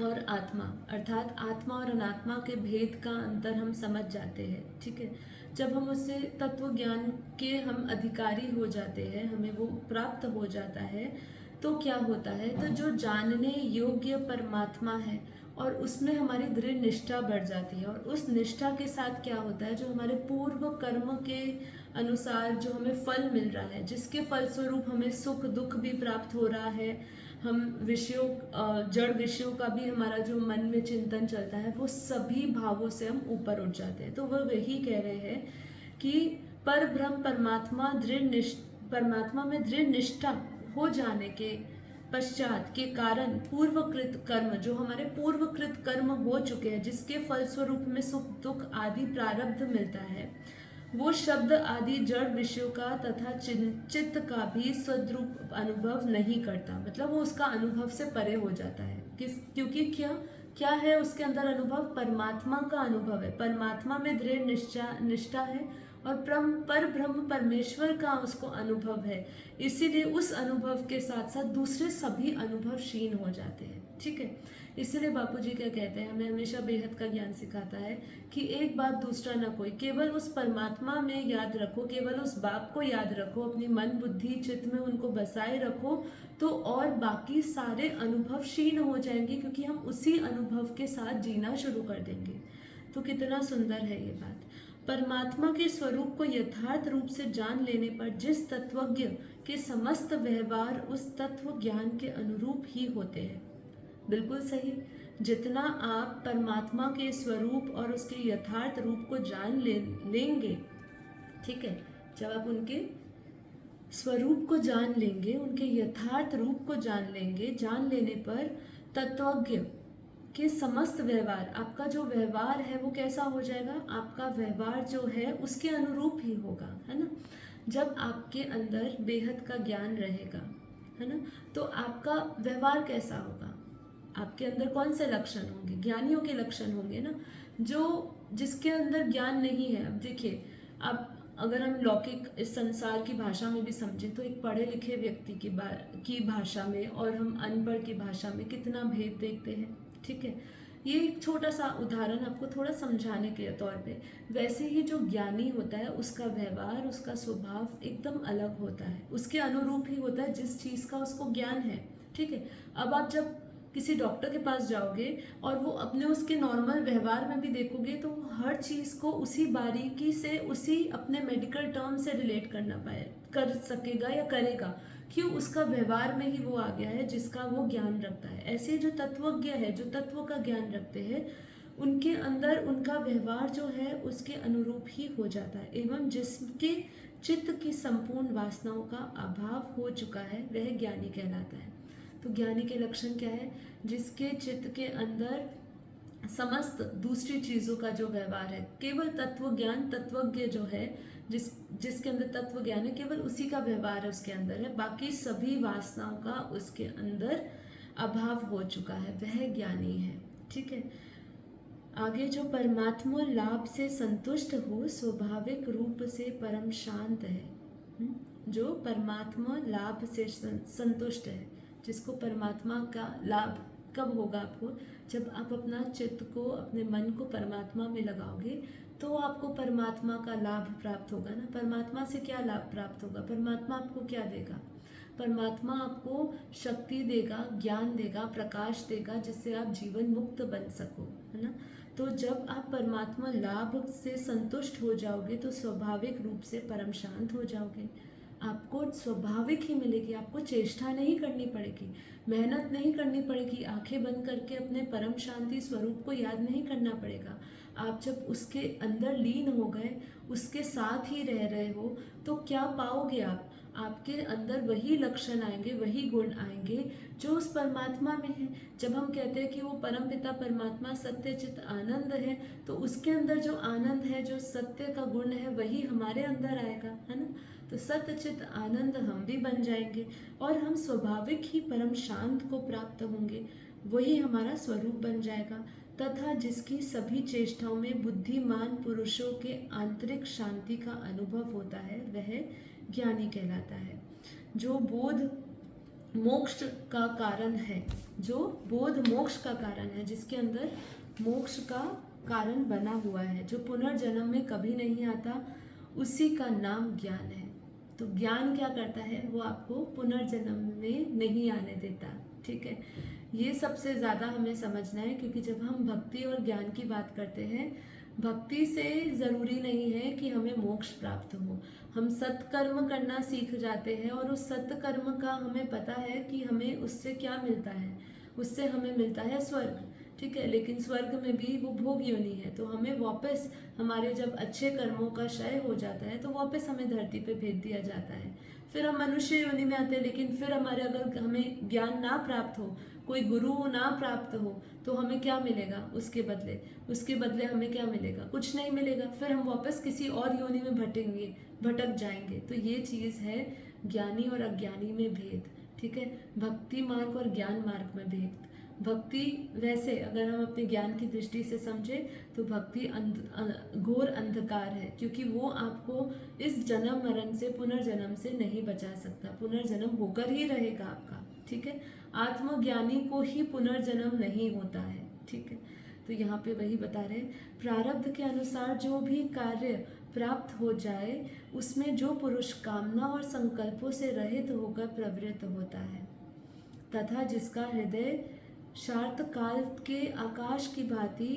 और आत्मा, अर्थात आत्मा और अनात्मा के भेद का अंतर हम समझ जाते हैं। ठीक है, जब हम उससे तत्व ज्ञान के हम अधिकारी हो जाते हैं, हमें वो प्राप्त हो जाता है, तो क्या होता है, तो जो जानने योग्य परमात्मा है और उसमें हमारी दृढ़ निष्ठा बढ़ जाती है। और उस निष्ठा के साथ क्या होता है, जो हमारे पूर्व कर्म के अनुसार जो हमें फल मिल रहा है, जिसके फलस्वरूप हमें सुख दुख भी प्राप्त हो रहा है, हम जड़ विषयों का भी हमारा जो मन में चिंतन चलता है, वो सभी भावों से हम ऊपर उठ जाते हैं। तो वह वही कह रहे हैं कि पर ब्रह्म परमात्मा में दृढ़ निष्ठा हो जाने के पश्चात के कारण पूर्वकृत कर्म, जो हमारे पूर्वकृत कर्म हो चुके हैं, जिसके फलस्वरूप में सुख दुख आदि प्रारब्ध मिलता है, वो शब्द आदि जड़ विषयों का तथा चित्त का भी सद्रूप अनुभव नहीं करता। मतलब वो उसका अनुभव से परे हो जाता है। क्योंकि क्या है उसके अंदर अनुभव, परमात्मा का अनुभव है, परमात्मा में दृढ़ निष्ठा है, और पर ब्रह्म परमेश्वर का उसको अनुभव है, इसीलिए उस अनुभव के साथ साथ दूसरे सभी अनुभव क्षीण हो जाते हैं। ठीक है, इसीलिए बापूजी क्या कहते हैं, हमें हमेशा बेहद का ज्ञान सिखाता है कि एक बात दूसरा ना कोई, केवल उस परमात्मा में याद रखो, केवल उस बाप को याद रखो, अपनी मन बुद्धि चित्त में उनको बसाए रखो, तो और बाकी सारे अनुभव क्षीण हो जाएंगे, क्योंकि हम उसी अनुभव के साथ जीना शुरू कर देंगे। तो कितना सुंदर है ये बात। परमात्मा के स्वरूप को यथार्थ रूप से जान लेने पर जिस तत्वज्ञ के समस्त व्यवहार उस तत्व ज्ञान के अनुरूप ही होते हैं। बिल्कुल सही। जितना आप परमात्मा के स्वरूप और उसके यथार्थ रूप को जान लेंगे, ठीक है, जब आप उनके स्वरूप को जान लेंगे, उनके यथार्थ रूप को जान लेंगे, जान लेने पर तत्वज्ञ के समस्त व्यवहार, आपका जो व्यवहार है वो कैसा हो जाएगा, आपका व्यवहार जो है उसके अनुरूप ही होगा, है ना। जब आपके अंदर बेहद का ज्ञान रहेगा, है ना, तो आपका व्यवहार कैसा होगा, आपके अंदर कौन से लक्षण होंगे, ज्ञानियों के लक्षण होंगे ना। जो जिसके अंदर ज्ञान नहीं है, अब देखिए, अब अगर हम लौकिक इस संसार की भाषा में भी समझें तो एक पढ़े लिखे व्यक्ति की भाषा में और हम अनपढ़ की भाषा में कितना भेद देखते हैं। ठीक है, ये एक छोटा सा उदाहरण आपको थोड़ा समझाने के तौर पे। वैसे ही जो ज्ञानी होता है उसका व्यवहार, उसका स्वभाव एकदम अलग होता है, उसके अनुरूप ही होता है जिस चीज़ का उसको ज्ञान है। ठीक है, अब आप जब किसी डॉक्टर के पास जाओगे और वो अपने उसके नॉर्मल व्यवहार में भी देखोगे तो वो हर चीज़ को उसी बारीकी से, उसी अपने मेडिकल टर्म से रिलेट कर सकेगा या करेगा, क्यों, उसका व्यवहार में ही वो आ गया है जिसका वो ज्ञान रखता है। ऐसे जो तत्वज्ञ है, जो तत्व का ज्ञान रखते हैं, उनके अंदर उनका व्यवहार जो है उसके अनुरूप ही हो जाता है, एवं जिसके चित्त की संपूर्ण वासनाओं का अभाव हो चुका है वह ज्ञानी कहलाता है। तो ज्ञानी के लक्षण क्या है, जिसके चित्त के अंदर समस्त दूसरी चीज़ों का जो व्यवहार है, केवल तत्व ज्ञान, तत्वज्ञ जो है, जिसके अंदर तत्व ज्ञान है, केवल उसी का व्यवहार है उसके अंदर है, बाकी सभी वासनाओं का उसके अंदर अभाव हो चुका है, वह ज्ञानी है। ठीक है, आगे, जो परमात्मा लाभ से संतुष्ट हो, स्वाभाविक रूप से परम शांत है। जो परमात्मा लाभ से संतुष्ट है, जिसको परमात्मा का लाभ कब होगा आपको, जब आप अपना चित्त को, अपने मन को परमात्मा में लगाओगे, तो आपको परमात्मा का लाभ प्राप्त होगा ना। परमात्मा से क्या लाभ प्राप्त होगा, परमात्मा आपको क्या देगा, परमात्मा आपको शक्ति देगा, ज्ञान देगा, प्रकाश देगा, जिससे आप जीवन मुक्त बन सको, है ना। तो जब आप परमात्मा लाभ से संतुष्ट हो जाओगे तो स्वाभाविक रूप से परम शांत हो जाओगे, आपको स्वाभाविक ही मिलेगी, आपको चेष्टा नहीं करनी पड़ेगी, मेहनत नहीं करनी पड़ेगी, आंखें बंद करके अपने परम शांति स्वरूप को याद नहीं करना पड़ेगा। आप जब उसके अंदर लीन हो गए, उसके साथ ही रह रहे हो, तो क्या पाओगे आप, आपके अंदर वही लक्षण आएंगे, वही गुण आएंगे जो उस परमात्मा में है। जब हम कहते हैं कि वो परम पिता परमात्मा सत्य चित आनंद है, तो उसके अंदर जो आनंद है, जो सत्य का गुण है, वही हमारे अंदर आएगा, है ना। तो सत्य चित आनंद हम भी बन जाएंगे और हम स्वाभाविक ही परम शांत को प्राप्त होंगे, वही हमारा स्वरूप बन जाएगा। तथा जिसकी सभी चेष्टाओं में बुद्धिमान पुरुषों के आंतरिक शांति का अनुभव होता है, वह ज्ञानी कहलाता है। जो बोध मोक्ष का कारण है, जो बोध मोक्ष का कारण है, जिसके अंदर मोक्ष का कारण बना हुआ है, जो पुनर्जन्म में कभी नहीं आता, उसी का नाम ज्ञान है। तो ज्ञान क्या करता है, वो आपको पुनर्जन्म में नहीं आने देता। ठीक है, ये सबसे ज़्यादा हमें समझना है, क्योंकि जब हम भक्ति और ज्ञान की बात करते हैं, भक्ति से ज़रूरी नहीं है कि हमें मोक्ष प्राप्त हो, हम सत्कर्म करना सीख जाते हैं और उस सत्कर्म का हमें पता है कि हमें उससे क्या मिलता है, उससे हमें मिलता है स्वर्ग। ठीक है, लेकिन स्वर्ग में भी वो भोग योनि है, तो हमें वापस, हमारे जब अच्छे कर्मों का क्षय हो जाता है तो वापस हमें धरती पे भेज दिया जाता है, फिर हम मनुष्य योनि में आते हैं। लेकिन फिर हमारे, अगर हमें ज्ञान ना प्राप्त हो, कोई गुरु ना प्राप्त हो, तो हमें क्या मिलेगा उसके बदले, उसके बदले हमें क्या मिलेगा, कुछ नहीं मिलेगा, फिर हम वापस किसी और योनि में भटक जाएंगे। तो ये चीज़ है ज्ञानी और अज्ञानी में भेद। ठीक है, भक्ति मार्ग और ज्ञान मार्ग में भेद। भक्ति वैसे अगर हम अपने ज्ञान की दृष्टि से समझें तो भक्ति घोर अंधकार है, क्योंकि वो आपको इस जन्म मरण से, पुनर्जन्म से नहीं बचा सकता। पुनर्जन्म होकर ही रहेगा आपका, ठीक है। आत्मज्ञानी को ही पुनर्जन्म नहीं होता है, ठीक है। तो यहाँ पे वही बता रहे हैं, प्रारब्ध के अनुसार जो भी कार्य प्राप्त हो जाए उसमें जो पुरुष कामना और संकल्पों से रहित होकर प्रवृत्त होता है तथा जिसका हृदय शार्त काल के आकाश की भांति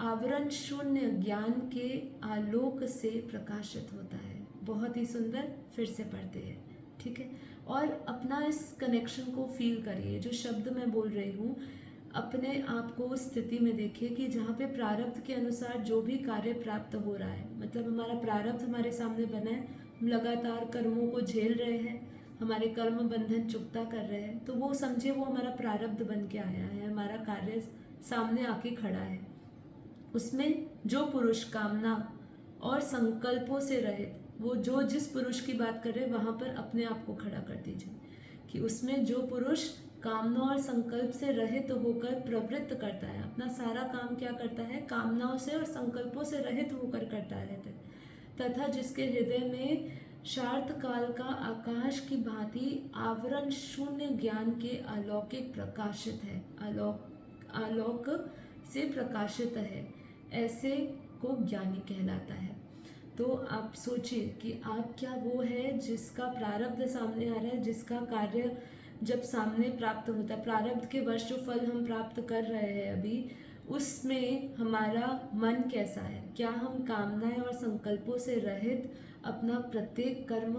आवरण शून्य ज्ञान के आलोक से प्रकाशित होता है। बहुत ही सुंदर, फिर से पढ़ते हैं, ठीक है। और अपना इस कनेक्शन को फील करिए, जो शब्द मैं बोल रही हूँ अपने आप को उस स्थिति में देखिए कि जहाँ पे प्रारब्ध के अनुसार जो भी कार्य प्राप्त हो रहा है, मतलब हमारा प्रारब्ध हमारे सामने बना है, हम लगातार कर्मों को झेल रहे हैं, हमारे कर्म बंधन चुकता कर रहे हैं, तो वो समझिए वो हमारा प्रारब्ध बन के आया है, हमारा कार्य सामने आके खड़ा है। उसमें जो पुरुष कामना और संकल्पों से रहित, वो जो जिस पुरुष की बात कर रहे हैं वहाँ पर अपने आप को खड़ा कर दीजिए कि उसमें जो पुरुष कामना और संकल्प से रहित होकर प्रवृत्त करता है, अपना सारा काम क्या करता है, कामनाओं से और संकल्पों से रहित होकर करता है, तथा जिसके हृदय में शार्त काल का आकाश की भांति आवरण शून्य ज्ञान के अलौकिक प्रकाशित है, आलोक से प्रकाशित है, ऐसे को ज्ञानी कहलाता है। तो आप सोचिए कि आप क्या वो है जिसका प्रारब्ध सामने आ रहा है, जिसका कार्य जब सामने प्राप्त होता है, प्रारब्ध के वश जो फल हम प्राप्त कर रहे हैं अभी, उसमें हमारा मन कैसा है, क्या हम कामनाएं और संकल्पों से रहित अपना प्रत्येक कर्म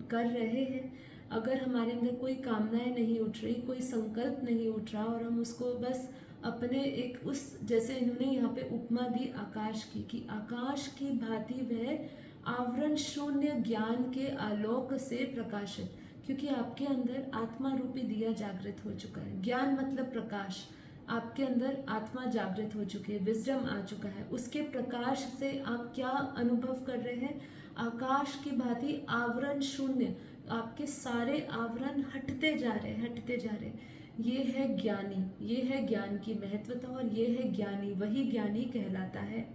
कर रहे हैं। अगर हमारे अंदर कोई कामनाएं नहीं उठ रही, कोई संकल्प नहीं उठ रहा और हम उसको बस अपने एक उस, जैसे इन्होंने यहाँ पे उपमा दी आकाश की, कि आकाश की भांति वह आवरण शून्य ज्ञान के आलोक से प्रकाशित, क्योंकि आपके अंदर आत्मा रूपी दिया जागृत हो चुका है। ज्ञान मतलब प्रकाश, आपके अंदर आत्मा जागृत हो चुकी है, विजडम आ चुका है, उसके प्रकाश से आप क्या अनुभव कर रहे हैं, आकाश की भांति आवरण शून्य, आपके सारे आवरण हटते जा रहे, हटते जा रहे। ये है ज्ञानी, ये है ज्ञान की महत्वता और ये है ज्ञानी, वही ज्ञानी कहलाता है।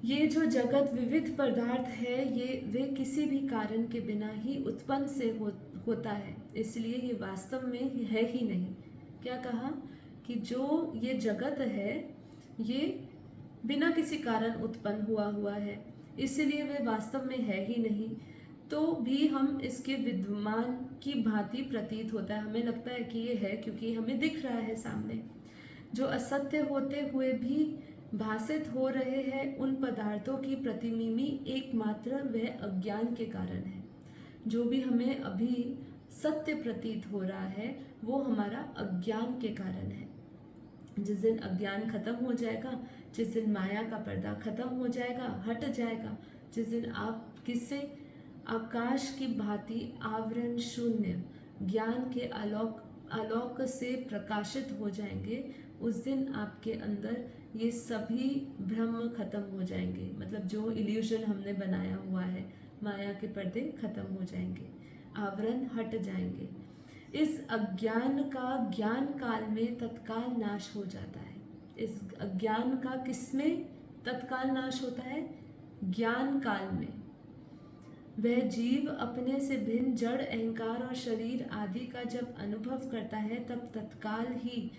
ये जो जगत विविध पदार्थ है, ये वे किसी भी कारण के बिना ही उत्पन्न से होता है, इसलिए ये वास्तव में है ही नहीं। क्या कहा कि जो ये जगत है ये बिना किसी कारण उत्पन्न हुआ है, इसलिए वे वास्तव में है ही नहीं। तो भी हम इसके विद्यमान की भांति प्रतीत होता है, हमें लगता है कि ये है क्योंकि हमें दिख रहा है सामने। जो असत्य होते हुए भी भासित हो रहे हैं, उन पदार्थों की प्रतिबिंबी एकमात्र वह अज्ञान के कारण है। जो भी हमें अभी सत्य प्रतीत हो रहा है वो हमारा अज्ञान के कारण है। जिस दिन अज्ञान खत्म हो जाएगा, जिस दिन माया का पर्दा खत्म हो जाएगा, हट जाएगा, जिस दिन आप किससे, आकाश की भांति आवरण शून्य ज्ञान के आलोक से प्रकाशित हो जाएंगे, उस दिन आपके अंदर ये सभी भ्रम खत्म हो जाएंगे। मतलब जो इल्यूजन हमने बनाया हुआ है, माया के पर्दे खत्म हो जाएंगे, आवरण हट जाएंगे। इस अज्ञान का ज्ञान काल में तत्काल नाश हो जाता है। इस अज्ञान का किसमें तत्काल नाश होता है, ज्ञान काल में। वह जीव अपने से भिन्न जड़ अहंकार और शरीर आदि का जब अनुभव करता है, तब तत्काल ही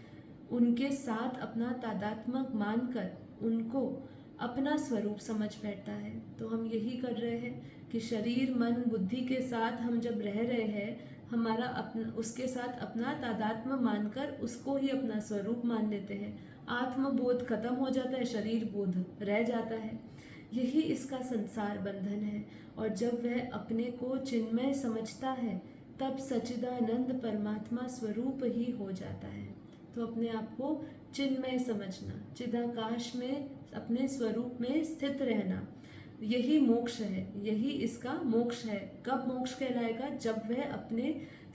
उनके साथ अपना तादात्म्य मानकर उनको अपना स्वरूप समझ बैठता है। तो हम यही कर रहे हैं कि शरीर मन बुद्धि के साथ हम जब रह रहे हैं, हमारा अपना, उसके साथ अपना तादात्म्य मानकर उसको ही अपना स्वरूप मान लेते हैं। आत्मबोध खत्म हो जाता है, शरीर बोध रह जाता है। यही इसका संसार बंधन है। और जब वह अपने को चिन्मय समझता है, तब सच्चिदानंद परमात्मा स्वरूप ही हो जाता है। तो अपने आप को चिन्मय समझना, चिदाकाश में अपने स्वरूप में स्थित रहना, यही मोक्ष है, यही इसका मोक्ष है। कब मोक्ष कहलाएगा, जब वह अपने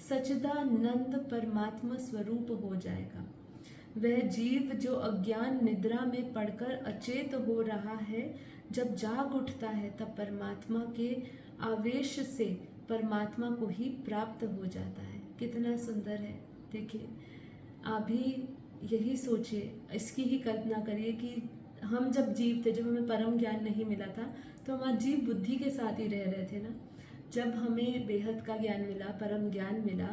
सच्चिदानंद परमात्मा स्वरूप हो जाएगा। वह जीव जो अज्ञान निद्रा में पड़कर अचेत हो रहा है, जब जाग उठता है तब परमात्मा के आवेश से परमात्मा को ही प्राप्त हो जाता है। कितना सुंदर है, देखिए। अभी यही सोचिए, इसकी ही कल्पना करिए कि हम जब जीव थे, जब हमें परम ज्ञान नहीं मिला था, तो हम आज जीव बुद्धि के साथ ही रह रहे थे ना। जब हमें बेहद का ज्ञान मिला, परम ज्ञान मिला,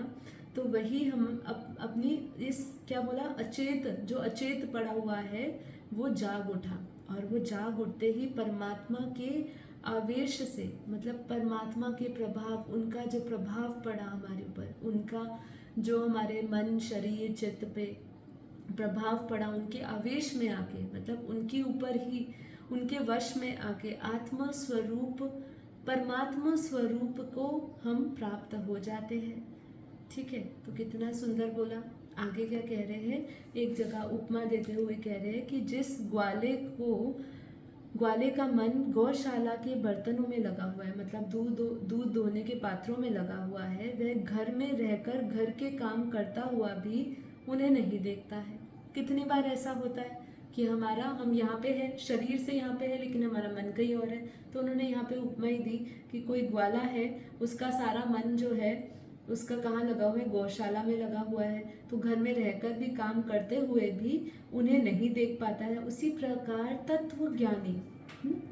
तो वही हम अपनी इस क्या बोला, अचेत, जो अचेत पड़ा हुआ है वो जाग उठा, और वो जाग उठते ही परमात्मा के आवेश से, मतलब परमात्मा के प्रभाव, उनका जो प्रभाव पड़ा हमारे ऊपर, उनका जो हमारे मन शरीर चित्त पे प्रभाव पड़ा, उनके आवेश में आके, मतलब उनके ऊपर ही, उनके वश में आके आत्मा स्वरूप, परमात्मा स्वरूप को हम प्राप्त हो जाते हैं। ठीक है, तो कितना सुंदर बोला। आगे क्या कह रहे हैं, एक जगह उपमा देते हुए कह रहे हैं कि जिस ग्वाले का मन गौशाला के बर्तनों में लगा हुआ है, मतलब दूध दोहने के पात्रों में लगा हुआ है, वह घर में रहकर घर के काम करता हुआ भी उन्हें नहीं देखता है। कितनी बार ऐसा होता है कि हम यहाँ पे है, शरीर से यहाँ पे है, लेकिन हमारा मन कहीं और है। तो उन्होंने यहाँ पे उपमा ही दी कि कोई ग्वाला है, उसका सारा मन जो है उसका कहाँ लगा हुआ है, गौशाला में लगा हुआ है, तो घर में रहकर भी काम करते हुए भी उन्हें नहीं देख पाता है। उसी प्रकार तत्व ज्ञानी,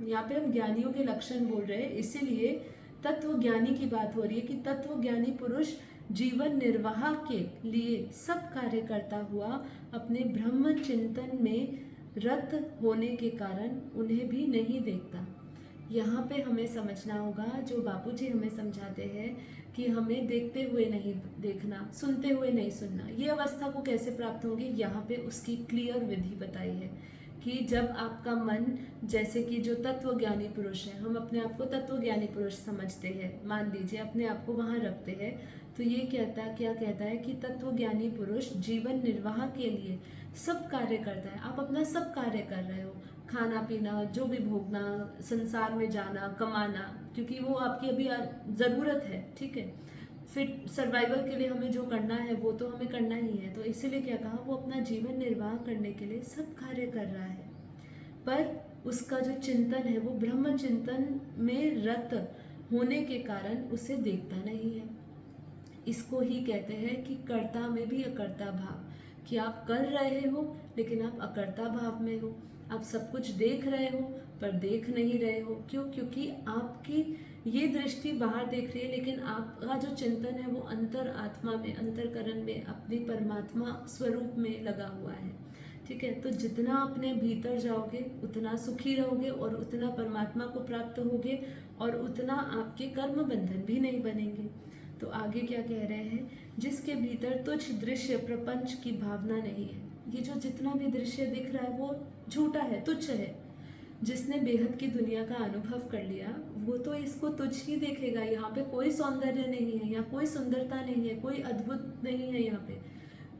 यहाँ पे हम ज्ञानियों के लक्षण बोल रहे हैं, इसीलिए तत्व ज्ञानी की बात हो रही है कि तत्व ज्ञानी पुरुष जीवन निर्वाह के लिए सब कार्य करता हुआ अपने ब्रह्म चिंतन में रत होने के कारण उन्हें भी नहीं देखता। यहाँ पे हमें समझना होगा, जो बापूजी हमें समझाते हैं कि हमें देखते हुए नहीं देखना, सुनते हुए नहीं सुनना, ये अवस्था को कैसे प्राप्त होगी, यहाँ पे उसकी क्लियर विधि बताई है कि जब आपका मन, जैसे कि जो तत्वज्ञानी पुरुष है, हम अपने आप को तत्वज्ञानी पुरुष समझते हैं, मान लीजिए अपने आप को वहाँ रखते हैं, तो ये क्या कहता है कि तत्वज्ञानी पुरुष जीवन निर्वाह के लिए सब कार्य करता है। आप अपना सब कार्य कर रहे हो, खाना पीना, जो भी भोगना, संसार में जाना, कमाना, क्योंकि वो आपकी अभी ज़रूरत है। ठीक है, फिट सर्वाइवल के लिए हमें जो करना है वो तो हमें करना ही है। तो इसीलिए क्या कहा, वो अपना जीवन निर्वाह करने के लिए सब कार्य कर रहा है, पर उसका जो चिंतन है वो ब्रह्म चिंतन में रत होने के कारण उसे देखता नहीं है। इसको ही कहते हैं कि कर्ता में भी अकर्ता भाव, कि आप कर रहे हो लेकिन आप अकर्ता भाव में हो। आप सब कुछ देख रहे हो पर देख नहीं रहे हो। क्यों? क्योंकि आपकी ये दृष्टि बाहर देख रही है, लेकिन आपका जो चिंतन है वो अंतर आत्मा में, अंतरकरण में, अपनी परमात्मा स्वरूप में लगा हुआ है। ठीक है, तो जितना अपने भीतर जाओगे उतना सुखी रहोगे और उतना परमात्मा को प्राप्त होगे और उतना आपके कर्म बंधन भी नहीं बनेंगे। तो आगे क्या कह रहे हैं, जिसके भीतर तुच्छ दृश्य प्रपंच की भावना नहीं है। ये जो जितना भी दृश्य दिख रहा है वो झूठा है, तुच्छ है। जिसने बेहद की दुनिया का अनुभव कर लिया वो तो इसको तुच्छ ही देखेगा। यहाँ पे कोई सौंदर्य नहीं है, यहाँ कोई सुंदरता नहीं है, कोई अद्भुत नहीं है, यहाँ पे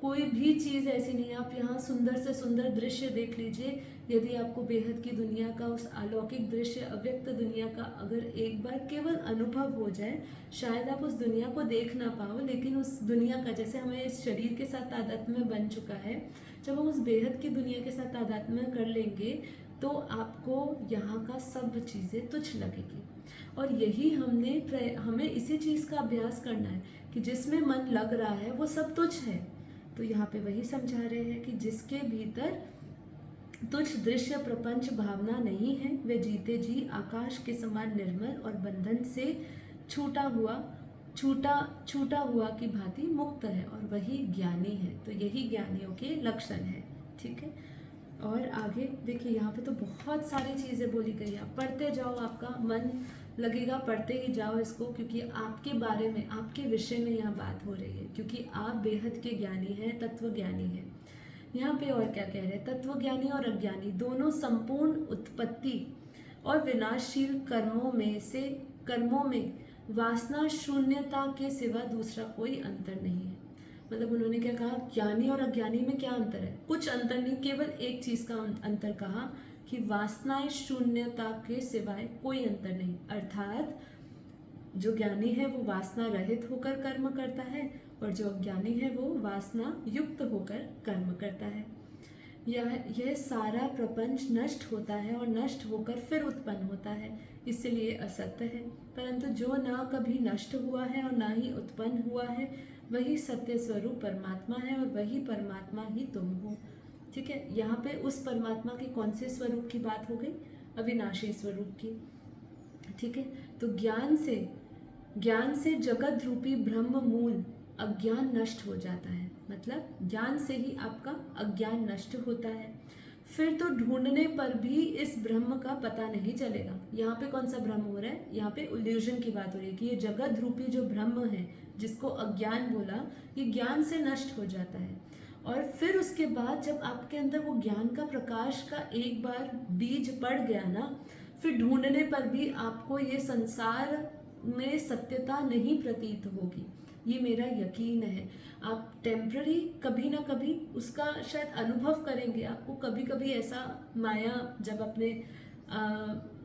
कोई भी चीज़ ऐसी नहीं है। आप यहाँ सुंदर से सुंदर दृश्य देख लीजिए, यदि आपको बेहद की दुनिया का, उस अलौकिक दृश्य, अव्यक्त दुनिया का अगर एक बार केवल अनुभव हो जाए, शायद आप उस दुनिया को देख ना पाओ, लेकिन उस दुनिया का, जैसे हमें इस शरीर के साथ तादात्म्य बन चुका है, जब हम उस बेहद की दुनिया के साथ तादात्म्य कर लेंगे तो आपको यहाँ का सब चीज़ें तुच्छ लगेगी। और यही हमें इसी चीज़ का अभ्यास करना है कि जिसमें मन लग रहा है वो सब तुच्छ है। तो यहाँ पे वही समझा रहे हैं कि जिसके भीतर तुच्छ दृश्य प्रपंच भावना नहीं है, वे जीते जी आकाश के समान निर्मल और बंधन से छूटा हुआ की भांति मुक्त है, और वही ज्ञानी है। तो यही ज्ञानियों के लक्षण है। ठीक है, और आगे देखिए, यहाँ पे तो बहुत सारी चीज़ें बोली गई है। आप पढ़ते जाओ, आपका मन लगेगा, पढ़ते ही जाओ इसको, क्योंकि आपके बारे में, आपके विषय में यहाँ बात हो रही है, क्योंकि आप बेहद के ज्ञानी हैं, तत्व ज्ञानी हैं। यहाँ पे और क्या कह रहे हैं, तत्व ज्ञानी और अज्ञानी दोनों संपूर्ण उत्पत्ति और विनाशशील कर्मों में वासना शून्यता के सिवा दूसरा कोई अंतर नहीं है। मतलब उन्होंने क्या कहा, ज्ञानी और अज्ञानी में क्या अंतर है? कुछ अंतर नहीं, केवल एक चीज़ का अंतर कहा कि वासनाएं शून्यता के सिवाय कोई अंतर नहीं। अर्थात जो ज्ञानी है वो वासना रहित होकर कर्म करता है, और जो अज्ञानी है वो वासना युक्त होकर कर्म करता है। यह सारा प्रपंच नष्ट होता है और नष्ट होकर फिर उत्पन्न होता है, इसलिए असत्य है। परंतु जो ना कभी नष्ट हुआ है और ना ही उत्पन्न हुआ है, वही सत्य स्वरूप परमात्मा है और वही परमात्मा ही तुम हो। ठीक है, यहाँ पे उस परमात्मा के कौन से स्वरूप की बात हो गई? अविनाशी स्वरूप की। ठीक है, तो ज्ञान से जगत रूपी ब्रह्म मूल अज्ञान नष्ट हो जाता है। मतलब ज्ञान से ही आपका अज्ञान नष्ट होता है। फिर तो ढूंढने पर भी इस ब्रह्म का पता नहीं चलेगा। यहाँ पे कौन सा ब्रह्म हो रहा है? यहाँ पे इल्यूजन की बात हो रही है कि ये जगत रूपी जो ब्रह्म है, जिसको अज्ञान बोला, ये ज्ञान से नष्ट हो जाता है। और फिर उसके बाद जब आपके अंदर वो ज्ञान का प्रकाश का एक बार बीज पड़ गया ना, फिर ढूंढने पर भी आपको ये संसार में सत्यता नहीं प्रतीत होगी। ये मेरा यकीन है। आप टेम्प्ररी कभी ना कभी उसका शायद अनुभव करेंगे। आपको कभी कभी ऐसा माया जब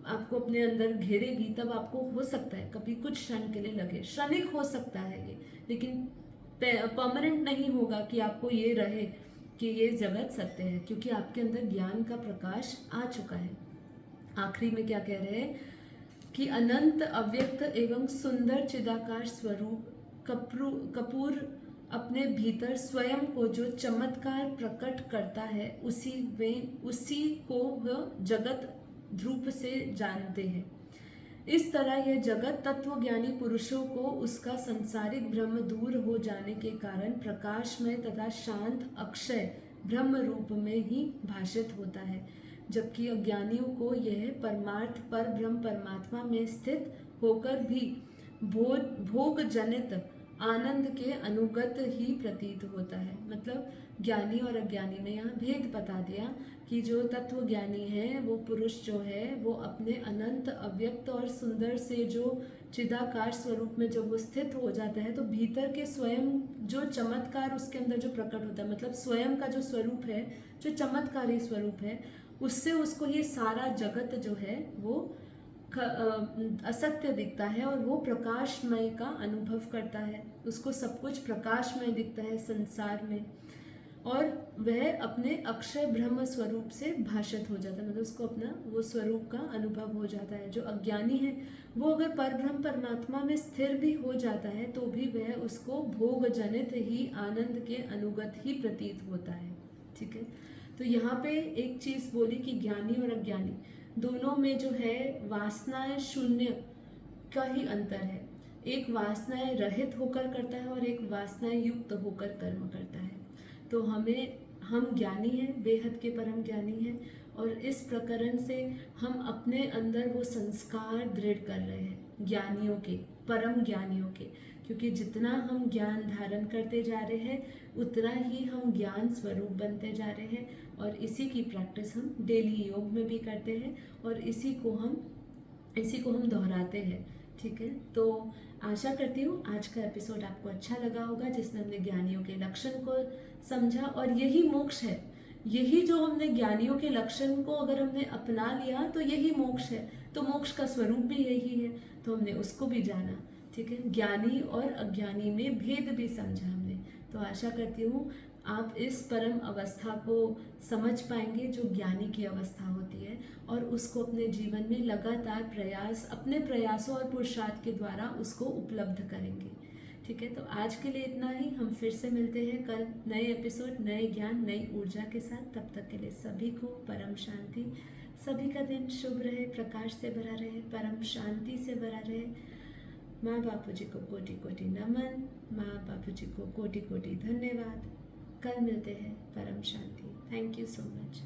आपको अपने अंदर घेरेगी, तब आपको हो सकता है कभी कुछ क्षण के लिए लगे, क्षणिक हो सकता है ये, लेकिन परमानेंट नहीं होगा कि आपको ये रहे कि ये जगत सत्य है, क्योंकि आपके अंदर ज्ञान का प्रकाश आ चुका है। आखिरी में क्या कह रहे हैं कि अनंत अव्यक्त एवं सुंदर चिदाकार स्वरूप कपूर अपने भीतर स्वयं को जो चमत्कार प्रकट करता है, उसी को वह जगत ध्रुव से जानते हैं। इस तरह यह जगत तत्वज्ञानी पुरुषों को उसका संसारिक भ्रम दूर हो जाने के कारण प्रकाशमय तथा शांत अक्षय ब्रह्म रूप में ही भाषित होता है, जबकि अज्ञानियों को यह परमार्थ पर ब्रह्म परमात्मा में स्थित होकर भी भोग जनित आनंद के अनुगत ही प्रतीत होता है। मतलब ज्ञानी और अज्ञानी में यहाँ भेद बता दिया कि जो तत्व ज्ञानी है, वो पुरुष जो है, वो अपने अनंत अव्यक्त और सुंदर से जो चिदाकार स्वरूप में जब वो स्थित हो जाता है, तो भीतर के स्वयं जो चमत्कार उसके अंदर जो प्रकट होता है, मतलब स्वयं का जो स्वरूप है, जो चमत्कारी स्वरूप है, उससे उसको ये सारा जगत जो है वो असत्य दिखता है और वो प्रकाशमय का अनुभव करता है। उसको सब कुछ प्रकाशमय दिखता है संसार में, और वह अपने अक्षय ब्रह्म स्वरूप से भाषित हो जाता है। मतलब उसको अपना वो स्वरूप का अनुभव हो जाता है। जो अज्ञानी है वो अगर परब्रह्म परमात्मा में स्थिर भी हो जाता है, तो भी वह उसको भोग जनित ही आनंद के अनुगत ही प्रतीत होता है। ठीक है, तो यहाँ पे एक चीज बोली कि ज्ञानी और अज्ञानी दोनों में जो है वासनाएं शून्य का ही अंतर है। एक वासनाएं रहित होकर करता है और एक वासनाएं युक्त होकर कर्म करता है। तो हम ज्ञानी हैं, बेहद के परम ज्ञानी हैं, और इस प्रकरण से हम अपने अंदर वो संस्कार दृढ़ कर रहे हैं ज्ञानियों के, परम ज्ञानियों के। क्योंकि जितना हम ज्ञान धारण करते जा रहे हैं, उतना ही हम ज्ञान स्वरूप बनते जा रहे हैं, और इसी की प्रैक्टिस हम डेली योग में भी करते हैं, और इसी को हम दोहराते हैं। ठीक है, तो आशा करती हूँ आज का एपिसोड आपको अच्छा लगा होगा, जिसमें हमने ज्ञानियों के लक्षण को समझा, और यही मोक्ष है। यही जो हमने ज्ञानियों के लक्षण को अगर हमने अपना लिया, तो यही मोक्ष है। तो मोक्ष का स्वरूप भी यही है, तो हमने उसको भी जाना। ठीक है, ज्ञानी और अज्ञानी में भेद भी समझा हमने। तो आशा करती हूँ आप इस परम अवस्था को समझ पाएंगे जो ज्ञानी की अवस्था होती है, और उसको अपने जीवन में लगातार अपने प्रयासों और पुरुषार्थ के द्वारा उसको उपलब्ध करेंगे। ठीक है, तो आज के लिए इतना ही। हम फिर से मिलते हैं कल नए एपिसोड, नए ज्ञान, नई ऊर्जा के साथ। तब तक के लिए सभी को परम शांति। सभी का दिन शुभ रहे, प्रकाश से भरा रहे, परम शांति से भरा रहे। माँ बापू जी को कोटि कोटि नमन, माँ बापू जी को कोटि कोटि धन्यवाद। कल मिलते हैं। परम शांति। Thank you so much.